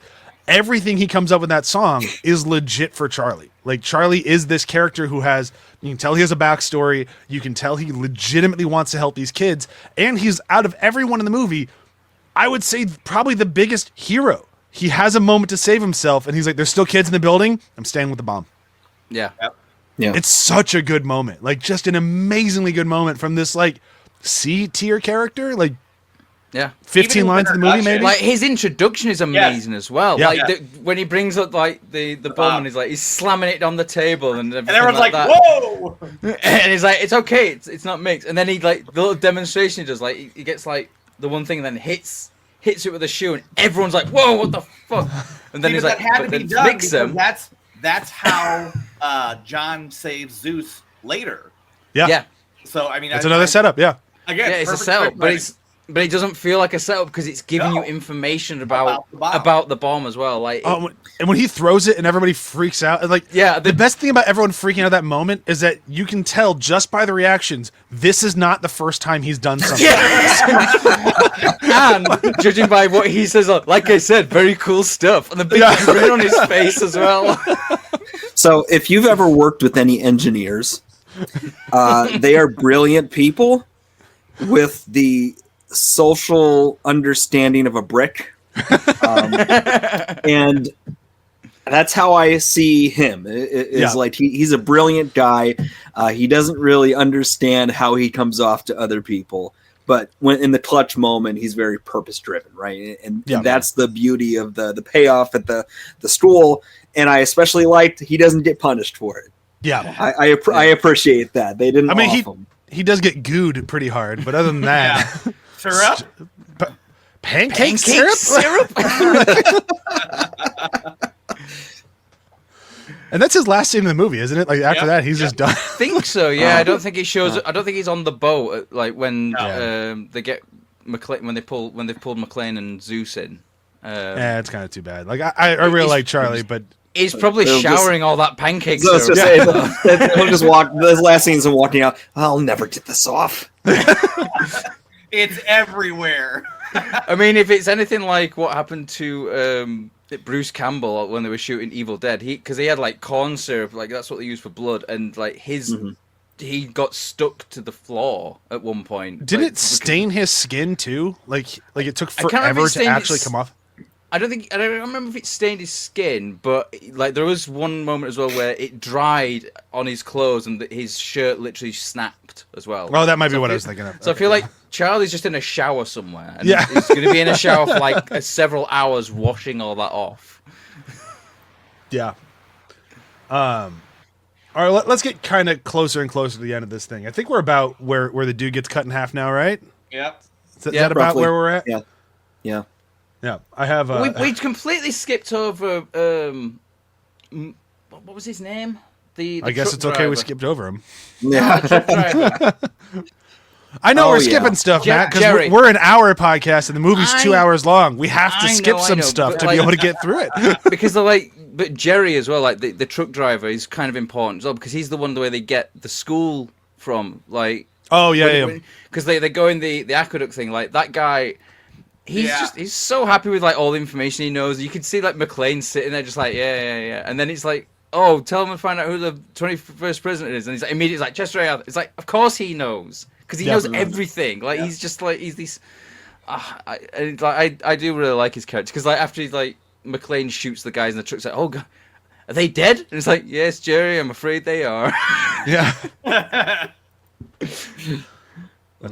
everything he comes up with in that song is legit for Charlie. Like, Charlie is this character who has, you can tell he has a backstory. You can tell he legitimately wants to help these kids. And he's, out of everyone in the movie, I would say probably the biggest hero. He has a moment to save himself, and he's like, there's still kids in the building. I'm staying with the bomb. Yeah. Yeah. It's such a good moment. Like, just an amazingly good moment from this, like, C-tier character, like 15 lines in the movie, maybe. Like his introduction is amazing as well. Yeah. Like when he brings up like the bomb and he's like he's slamming it on the table and everyone's like that. Whoa! And he's like, it's okay, it's not mixed. And then he like the little demonstration he does, like he gets like the one thing and then hits it with a shoe and everyone's like, whoa, what the fuck? And then he's like, but then mix them. That's how John saves Zeus later. Yeah. So I mean, it's another setup. Yeah. Again, it's a setup, but it doesn't feel like a setup because it's giving you information about the bomb as well. Like, and when he throws it and everybody freaks out, like, the best thing about everyone freaking out at that moment is that you can tell just by the reactions, this is not the first time he's done something. And judging by what he says, like I said, very cool stuff, and the big grin on his face as well. So, if you've ever worked with any engineers, they are brilliant people with the social understanding of a brick. And that's how I see him. It's like he's a brilliant guy. He doesn't really understand how he comes off to other people. But when in the clutch moment, he's very purpose driven, right? And that's the beauty of the payoff at the school. And I especially liked he doesn't get punished for it. Yeah, I appreciate that. They didn't. I mean, him. he does get gooed pretty hard, but other than that, Syrup? pancake syrup. And that's his last scene in the movie, isn't it? Like after that, he's just done. I think so. Yeah, I don't think he shows. I don't think he's on the boat. Like when they get McClane, when they've pulled McClane and Zeus in. Yeah, it's kind of too bad. Like I really like Charlie, but he's probably showering all that pancake So syrup. he'll just walk. This last scene's him walking out. I'll never get this off. It's everywhere. I mean, if it's anything like what happened to Bruce Campbell when they were shooting Evil Dead, because he had like corn syrup, like that's what they use for blood, and like he got stuck to the floor at one point. Didn't like, it stain his skin too? Like it took I can't remember if forever it to stained actually his- come off. I don't remember if it stained his skin, but like there was one moment as well where it dried on his clothes and his shirt literally snapped as well. Oh, that might be what I was thinking of. So I feel like Charlie's just in a shower somewhere, and he's going to be in a shower for like several hours washing all that off. Yeah. All right, let's get kind of closer and closer to the end of this thing. I think we're about where the dude gets cut in half now, right? Yep. Is that about roughly. where we're at? Yeah. Yeah. Yeah. I have. We completely skipped over. What was his name? The I guess truck it's okay. driver. We skipped over him. Yeah. Truck driver. I know Oh, we're yeah. skipping stuff, Matt, because Jerry. we're an hour podcast and the movie's 2 hours long. We have to I skip know, some I know, stuff but, to like- be able to get through it. Because but Jerry as well, like the truck driver, is kind of important as well because he's the one where they get the school from, like. Oh yeah. Because they go in the aqueduct thing, like that guy. He's so happy with like all the information he knows. You can see like McClane sitting there just like yeah, and then it's like, oh, tell him to find out who the 21st president is, and he's like, immediately like Chester A. It's like, of course he knows because he knows everything. Like he's just like he's this. I do really like his character because like after he's like McClane shoots the guys in the truck, it's like, oh god, are they dead? And it's like, yes, Jerry, I'm afraid they are. Yeah. That's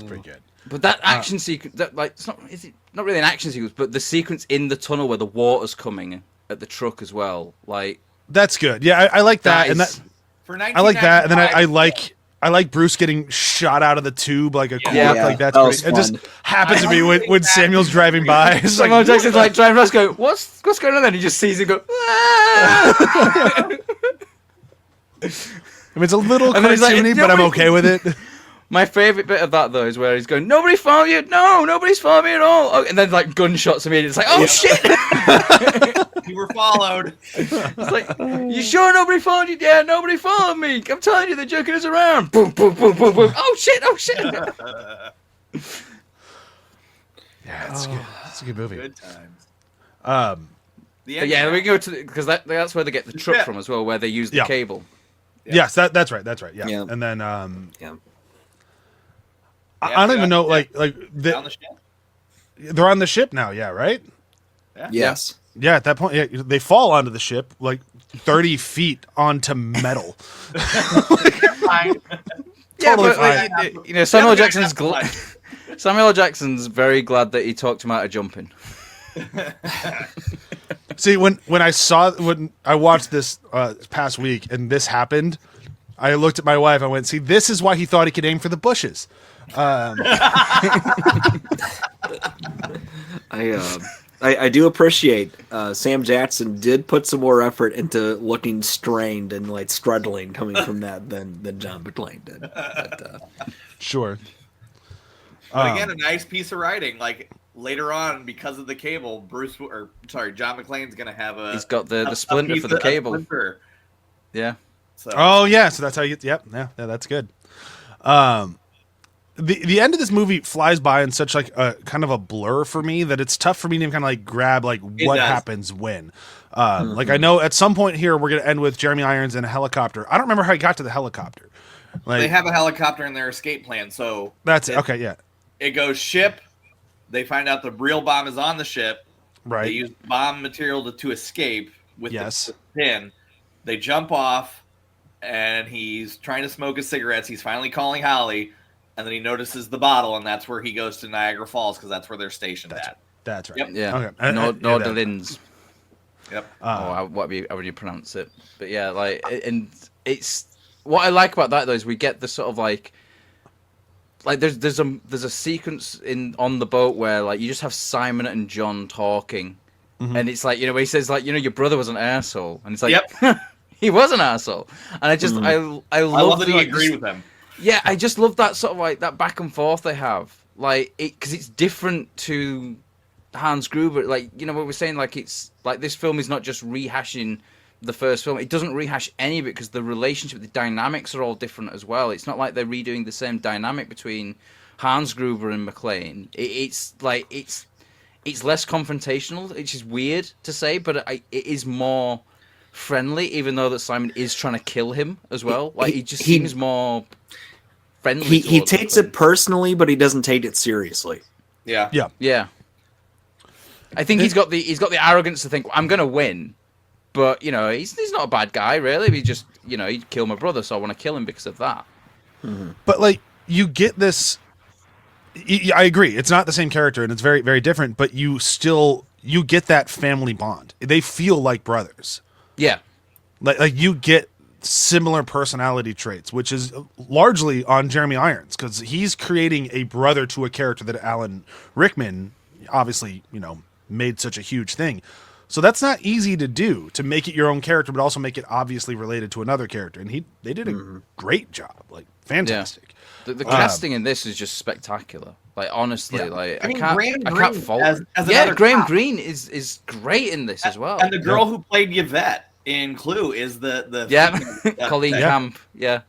pretty good. But that action sequence, that like, it's not really an action sequence, but the sequence in the tunnel where the water's coming at the truck as well, like That's good. Yeah, I like that, and that For I like that, and then I 1995, like Bruce getting shot out of the tube like a cork. Yeah. Like that's That was pretty, it just fun. happens to be when Samuel's driving by. It's Samuel like, Jackson's like driving past, going, "What's going on?" Then he just sees him go, "Ah!" I mean, it's a little And then he's like, cartoony, but I'm okay with it. My favorite bit of that though is where he's going, "Nobody found you? No, nobody's found me at all." Oh, and then like gunshots immediately. It's like, "Oh shit!" you were followed. It's like, "You sure nobody found you? Yeah, nobody followed me. I'm telling you, they're joking us around." Boom, boom, boom, boom, boom. Oh shit! Oh shit! Yeah, it's good. It's a good movie. Good times. The But end yeah, of we that. go to because that's where they get the truck Yeah. from as well, where they use the Yeah. cable. Yes, that's right. That's right. Yeah. Yeah. And then Yeah. I don't even know like Down the ship. they're on the ship now. Yeah, right. Yes. Yeah, at that point, yeah, they fall onto the ship like 30 feet onto metal. Fine. Yeah, Totally but like, you know, Samuel Jackson's Samuel Jackson's very glad that he talked him out of jumping. See, when I watched this past week and this happened, I looked at my wife. I went, "See, this is why he thought he could aim for the bushes." I do appreciate Sam Jackson did put some more effort into looking strained and like struggling coming from that than John McClane did. But, Sure. But again, a nice piece of writing. Like later on, because of the cable, John McClane's gonna have a. He's got the splinter for the cable. Splinter. Yeah. So. Oh yeah, so that's how you. Yep. Yeah, that's good. The end of this movie flies by in such like a kind of a blur for me that it's tough for me to kind of like grab like what does. happens when. Like I know at some point here we're gonna end with Jeremy Irons in a helicopter. I don't remember how he got to the helicopter. Like They have a helicopter in their escape plan, so that's it. Okay, yeah, it goes ship. They find out the real bomb is on the ship. They right. use bomb material to escape with Yes. the pin. They jump off, and he's trying to smoke his cigarettes. He's finally calling Holly, and then he notices the bottle, and that's where he goes to Niagara Falls because that's where they're stationed at. That's right. Yep. Yeah. Okay. Nordalins. Yep. Or how would you pronounce it? But yeah, like, and it's what I like about that though is we get the sort of like like there's a sequence on the boat where like you just have Simon and John talking, and it's like, you know, where he says like, you know, your brother was an asshole, and it's like, Yep. he was an asshole, and I just I love that he agreed with them. Yeah, I just love that sort of like that back and forth they have, like because it's different to Hans Gruber. Like, you know what we're saying, like it's like this film is not just rehashing the first film. It doesn't rehash any of it because the relationship, the dynamics are all different as well. It's not like they're redoing the same dynamic between Hans Gruber and McClane. It's like it's less confrontational, which is weird to say, but it is more friendly, even though that Simon is trying to kill him as well. Like he seems more friendly. He takes it personally, but he doesn't take it seriously. Yeah. I think he's got the arrogance to think I'm gonna win, but you know he's not a bad guy really. He just, you know, he'd kill my brother, so I want to kill him because of that. But like you get this. I agree. It's not the same character, and it's very, very different. But you get that family bond. They feel like brothers. Yeah, like you get similar personality traits, which is largely on Jeremy Irons because he's creating a brother to a character that Alan Rickman obviously, you know, made such a huge thing. So that's not easy to do, to make it your own character, but also make it obviously related to another character. And they did a great job, like fantastic. Yeah. The casting in this is just spectacular. Like honestly, like I can't fault. Graham Greene is great in this as well. And the girl who played Yvette in Clue is the Colleen Camp. Yeah,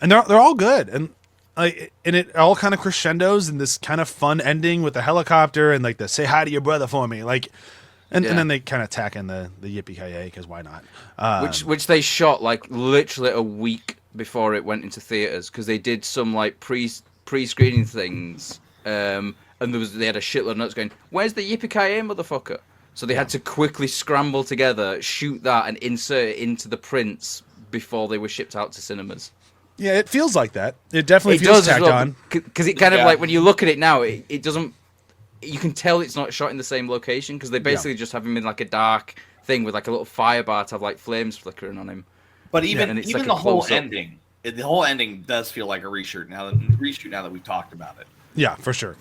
and they're all good, and it all kind of crescendos in this kind of fun ending with the helicopter and like the say hi to your brother for me, like, and then they kind of tack in the yippee-ki-yay because why not? Which they shot like literally a week before it went into theaters because they did some like pre-screening things, and they had a shitload of notes going, "Where's the yippee-ki-yay, motherfucker?" So they had to quickly scramble together, shoot that, and insert it into the prints before they were shipped out to cinemas. Yeah, it feels like that. It definitely feels tacked on. Because it kind of like, when you look at it now, it doesn't... You can tell it's not shot in the same location, because they basically just have him in like a dark thing with like a little fire bar to have like flames flickering on him. But even like the whole ending, does feel like a reshoot now that we've talked about it. Yeah, for sure.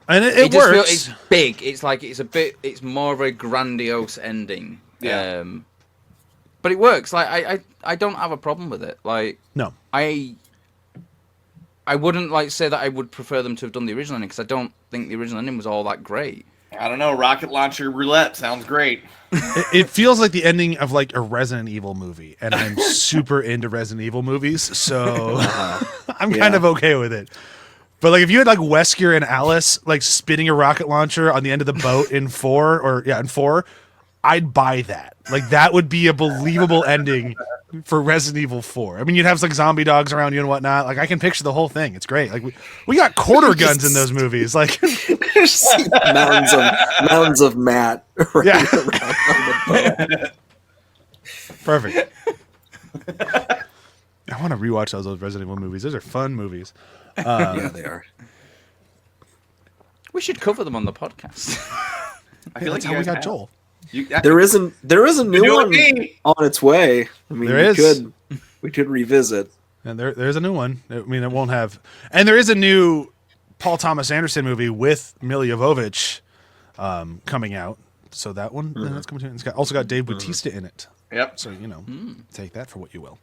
And it works. It's big. It's like it's more of a grandiose ending. Yeah. But it works. Like I don't have a problem with it. Like no. I wouldn't like say that I would prefer them to have done the original ending because I don't think the original ending was all that great. I don't know. Rocket launcher roulette sounds great. It feels like the ending of like a Resident Evil movie, and I'm super into Resident Evil movies, so I'm kind of okay with it. But like if you had like Wesker and Alice like spinning a rocket launcher on the end of the boat in 4, I'd buy that. Like that would be a believable ending for Resident Evil 4. I mean, you'd have like zombie dogs around you and whatnot. Like I can picture the whole thing. It's great. Like we got quarter guns in those movies. Like mountains of Matt. Yeah. Perfect. I want to rewatch those Resident Evil movies. Those are fun movies. Yeah, they are. We should cover them on the podcast. I feel that's like how we got Joel. There is a new one on its way. I mean, we could revisit. And there's a new one. I mean, it won't have. And there is a new Paul Thomas Anderson movie with Milla Jovovich coming out. So that one, that's coming to. It's also got Dave Bautista in it. Yep. So take that for what you will.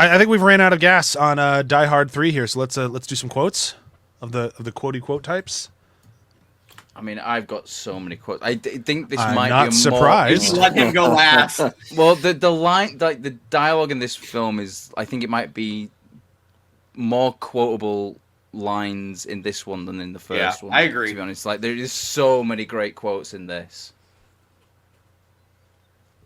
I think we've ran out of gas on Die Hard 3 here. So let's do some quotes of the quotey quote types. I mean, I've got so many quotes. I think this I'm might not be a surprised. Let him go last. Well, the line, like the dialogue in this film is, I think it might be more quotable lines in this one than in the first one. I agree. To be honest, like there is so many great quotes in this.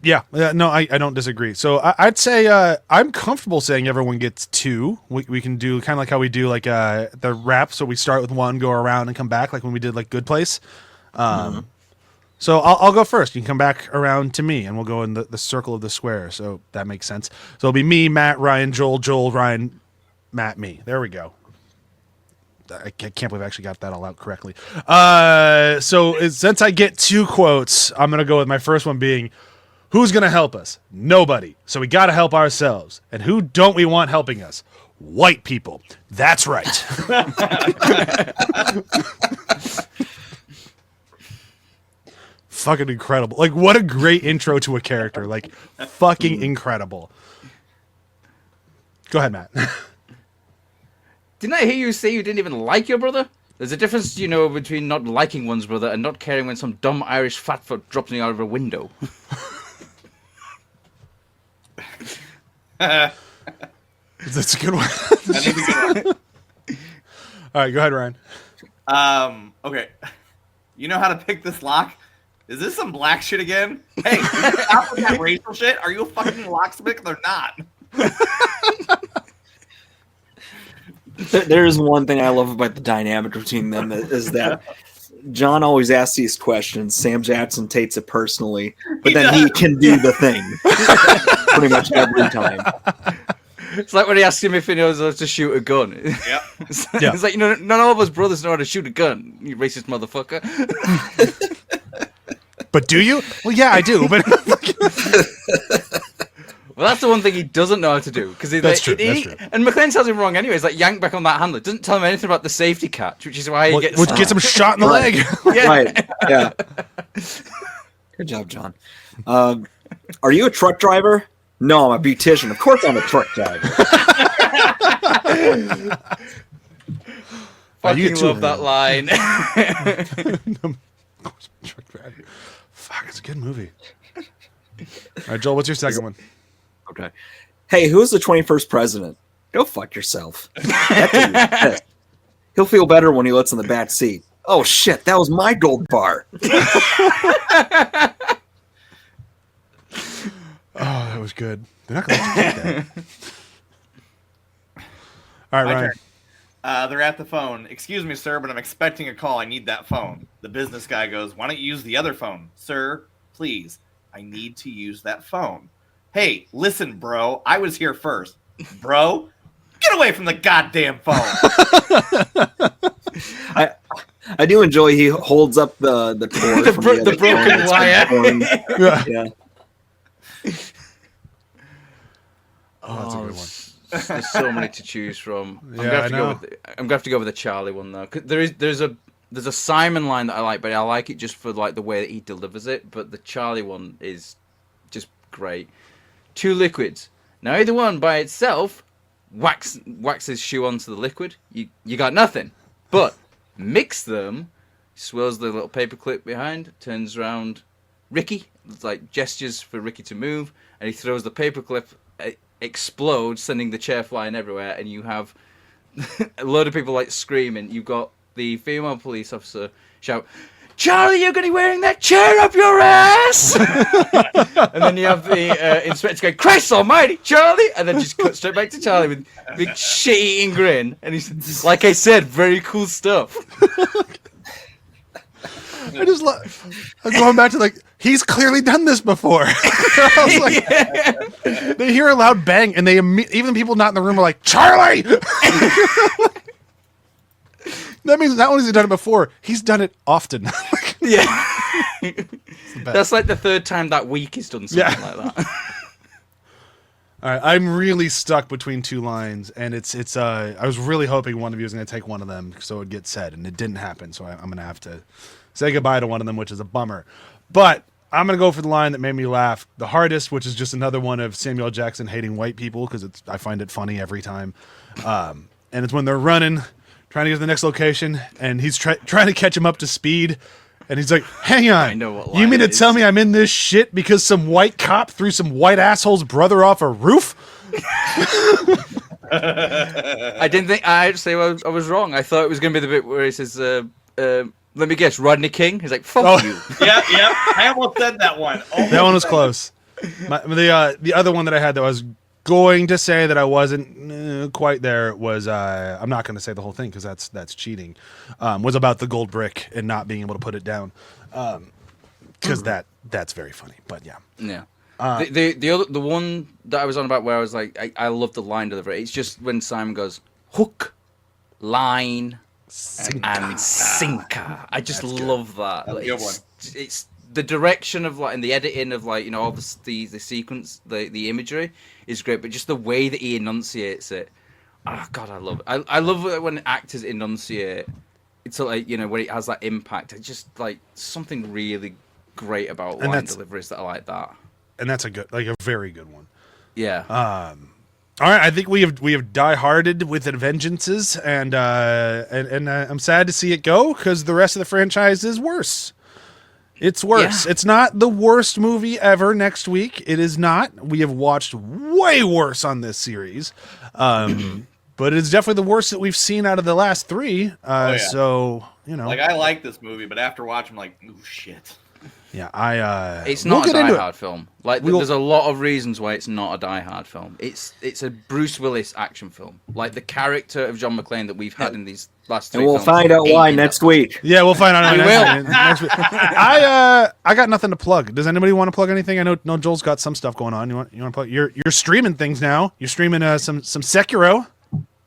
Yeah, no, I don't disagree. So I'd say I'm comfortable saying everyone gets 2. We can do kind of like how we do like the rap. So we start with 1, go around, and come back like when we did like Good Place. So I'll go first. You can come back around to me, and we'll go in the circle of the square. So that makes sense. So it'll be me, Matt, Ryan, Joel, Ryan, Matt, me. There we go. I can't believe I actually got that all out correctly. So since I get 2 quotes, I'm going to go with my first one being, who's going to help us? Nobody. So we got to help ourselves. And who don't we want helping us? white people. That's right. Fucking incredible. Like, what a great intro to a character. Like, fucking incredible. Go ahead, Matt. Didn't I hear you say you didn't even like your brother? There's a difference, between not liking one's brother and not caring when some dumb Irish fatfoot drops me out of a window. That's a good one. That is a good one. All right, go ahead, Ryan. Okay. You know how to pick this lock? Is this some black shit again? Hey, stop with that racial shit. Are you a fucking locksmith or not? There's one thing I love about the dynamic between them is that John always asks these questions. Sam Jackson takes it personally, but then he can do the thing pretty much every time. It's like when he asks him if he knows how to shoot a gun. Yep. It's like, none of us brothers know how to shoot a gun, you racist motherfucker. But do you? Well, yeah, I do. But well, that's the one thing he doesn't know how to do. That's true. And McClane tells him wrong anyway. He's like, yank back on that handle. Doesn't tell him anything about the safety catch, which is why he gets him shot in the leg. Yeah. Right. Yeah. Good job, John. Are you a truck driver? No, I'm a beautician. Of course I'm a truck driver. Fucking love that line. Truck driver. Fuck, it's a good movie. All right, Joel, what's your second one? Okay. Hey, who's the 21st president? Go fuck yourself. He'll feel better when he lets in the back seat. Oh shit, that was my gold bar. Oh, that was good. They're not going to let you take that. All right, My Ryan. turn. They're at the phone. Excuse me, sir, but I'm expecting a call. I need that phone. The business guy goes, why don't you use the other phone? Sir, please. I need to use that phone. Hey, listen, bro. I was here first. Bro, get away from the goddamn phone. I do enjoy he holds up the cord The from bro- the the other broken phone. wire. Yeah. Oh, that's a good one. There's so many to choose from. I'm Yeah, gonna have I to know. go with the Charlie one though. 'Cause there's a Simon line that I like, but I like it just for like the way that he delivers it. But the Charlie one is just great. Two liquids. Now either one by itself waxes shoe onto the liquid. You got nothing. But mix them, swirls the little paperclip behind, turns around Ricky, like gestures for Ricky to move, and he throws the paperclip. Explodes, sending the chair flying everywhere, and you have a load of people like screaming. You've got the female police officer shout, "Charlie, you're going to be wearing that chair up your ass!" And then you have the inspector going, "Christ almighty, Charlie!" And then just cut straight back to Charlie with a big shit-eating grin. And he's, like I said, very cool stuff. I just I'm going back to like, he's clearly done this before. I was like, they hear a loud bang, and even people not in the room are like, "Charlie!" That means not only has he done it before, he's done it often. Yeah. That's like the third time that week he's done something like that. All right, I'm really stuck between two lines, and it's. I was really hoping one of you was going to take one of them so it would get said, and it didn't happen. So I'm going to have to say goodbye to one of them, which is a bummer. But I'm going to go for the line that made me laugh the hardest, which is just another one of Samuel Jackson hating white people because I find it funny every time. And it's when they're running, trying to get to the next location, and he's trying to catch him up to speed. And he's like, "Hang on, I know what you mean line to it tell is." me I'm in this shit because some white cop threw some white asshole's brother off a roof?" I didn't think. I actually I was wrong. I thought it was going to be the bit where he says, "Let me guess, Rodney King." He's like, "Fuck you." Yep. I almost said that one. That one was close. The other one that I had that I was going to say that I wasn't quite there was I'm not going to say the whole thing because that's cheating. Was about the gold brick and not being able to put it down because that's very funny. But yeah. The one that I was on about where I was like, I love the line delivery. It's just when Simon goes hook, line, and sinker. I just love that. That's a good one. It's the direction of like and the editing of like all the sequence, the imagery is great, but just the way that he enunciates it. Oh God, I love it. I love it when actors enunciate. It's like, you know, when it has that impact. It's just like something really great about line deliveries that I like that. And that's a very good one. Yeah. All right, I think we have die-harded with Vengeances, and I'm sad to see it go because the rest of the franchise is worse. It's worse. Yeah. It's not the worst movie ever next week. It is not. We have watched way worse on this series. But it's definitely the worst that we've seen out of the last three. So, you know. Like, I like this movie, but after watching, I'm like, ooh, shit. Yeah, it's not a Die Hard film. Like, there's a lot of reasons why it's not a Die Hard film. It's a Bruce Willis action film. Like, the character of John McClane that we've had in these last 3 and we'll films find out why next week. Yeah, we'll find out next week. will. I got nothing to plug. Does anybody want to plug anything? I know Joel's got some stuff going on. You want to plug? You're streaming things now. You're streaming some Sekiro.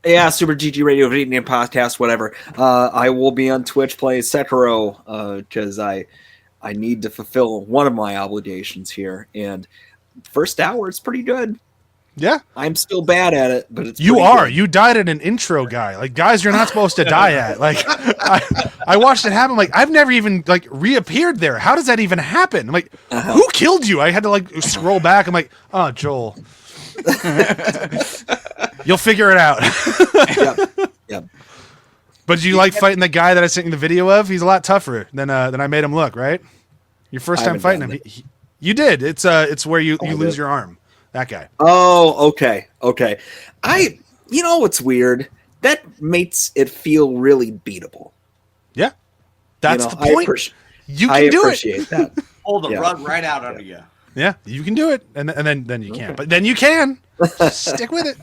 Yeah, Super GG Radio, Indian Podcast, whatever. I will be on Twitch playing Sekiro because I need to fulfill one of my obligations here. And first hour, it's pretty good. Yeah. I'm still bad at it, but it's You are. good. You died at an intro guy. Like, guys you're not supposed to die at. Like, I watched it happen. Like, I've never even, like, reappeared there. How does that even happen? I'm like, who killed you? I had to, like, scroll back. I'm like, oh, Joel. You'll figure it out. Yep. But do you like fighting the guy that I sent you the video of? He's a lot tougher than I made him look, right? Your first time fighting him. You did. It's where you lose your arm. That guy. Oh, okay. You know what's weird? That makes it feel really beatable. Yeah. That's the point. You can I do appreciate it. That. Pull the rug right out under you. Yeah, you can do it, and then you can't. But then you can. Stick with it.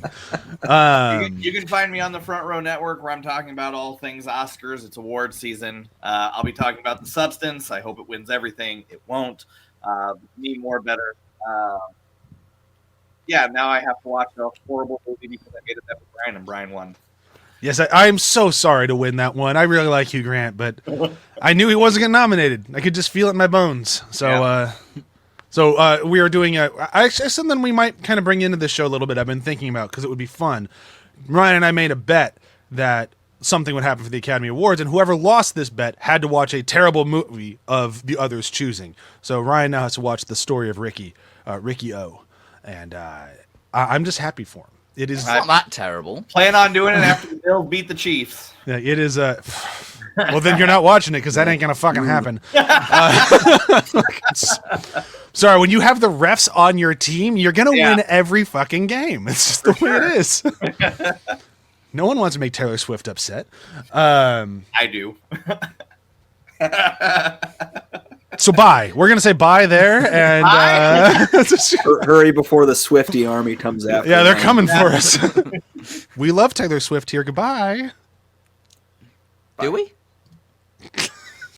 You can find me on the Front Row Network where I'm talking about all things Oscars. It's award season. I'll be talking about The Substance. I hope it wins everything. It won't. Me more better. Yeah, now I have to watch a horrible movie because I made it that with Brian, and Brian won. Yes, I'm so sorry to win that one. I really like Hugh Grant, but I knew he wasn't getting nominated. I could just feel it in my bones. So, we are doing something we might kind of bring into this show a little bit. I've been thinking about because it would be fun. Ryan and I made a bet that something would happen for the Academy Awards, and whoever lost this bet had to watch a terrible movie of the other's choosing. So Ryan now has to watch The Story of Ricky O, and I'm just happy for him. It is not that terrible. Plan on doing it after the Bills beat the Chiefs. Yeah, it is. Well, then you're not watching it because that ain't gonna fucking happen. Sorry, when you have the refs on your team, you're gonna win every fucking game. It's just the way it is. No one wants to make Taylor Swift upset. I do. So bye. We're gonna say bye there, and hurry before the Swiftie army comes after. Yeah, they're coming for us. We love Taylor Swift here. Goodbye. Do we?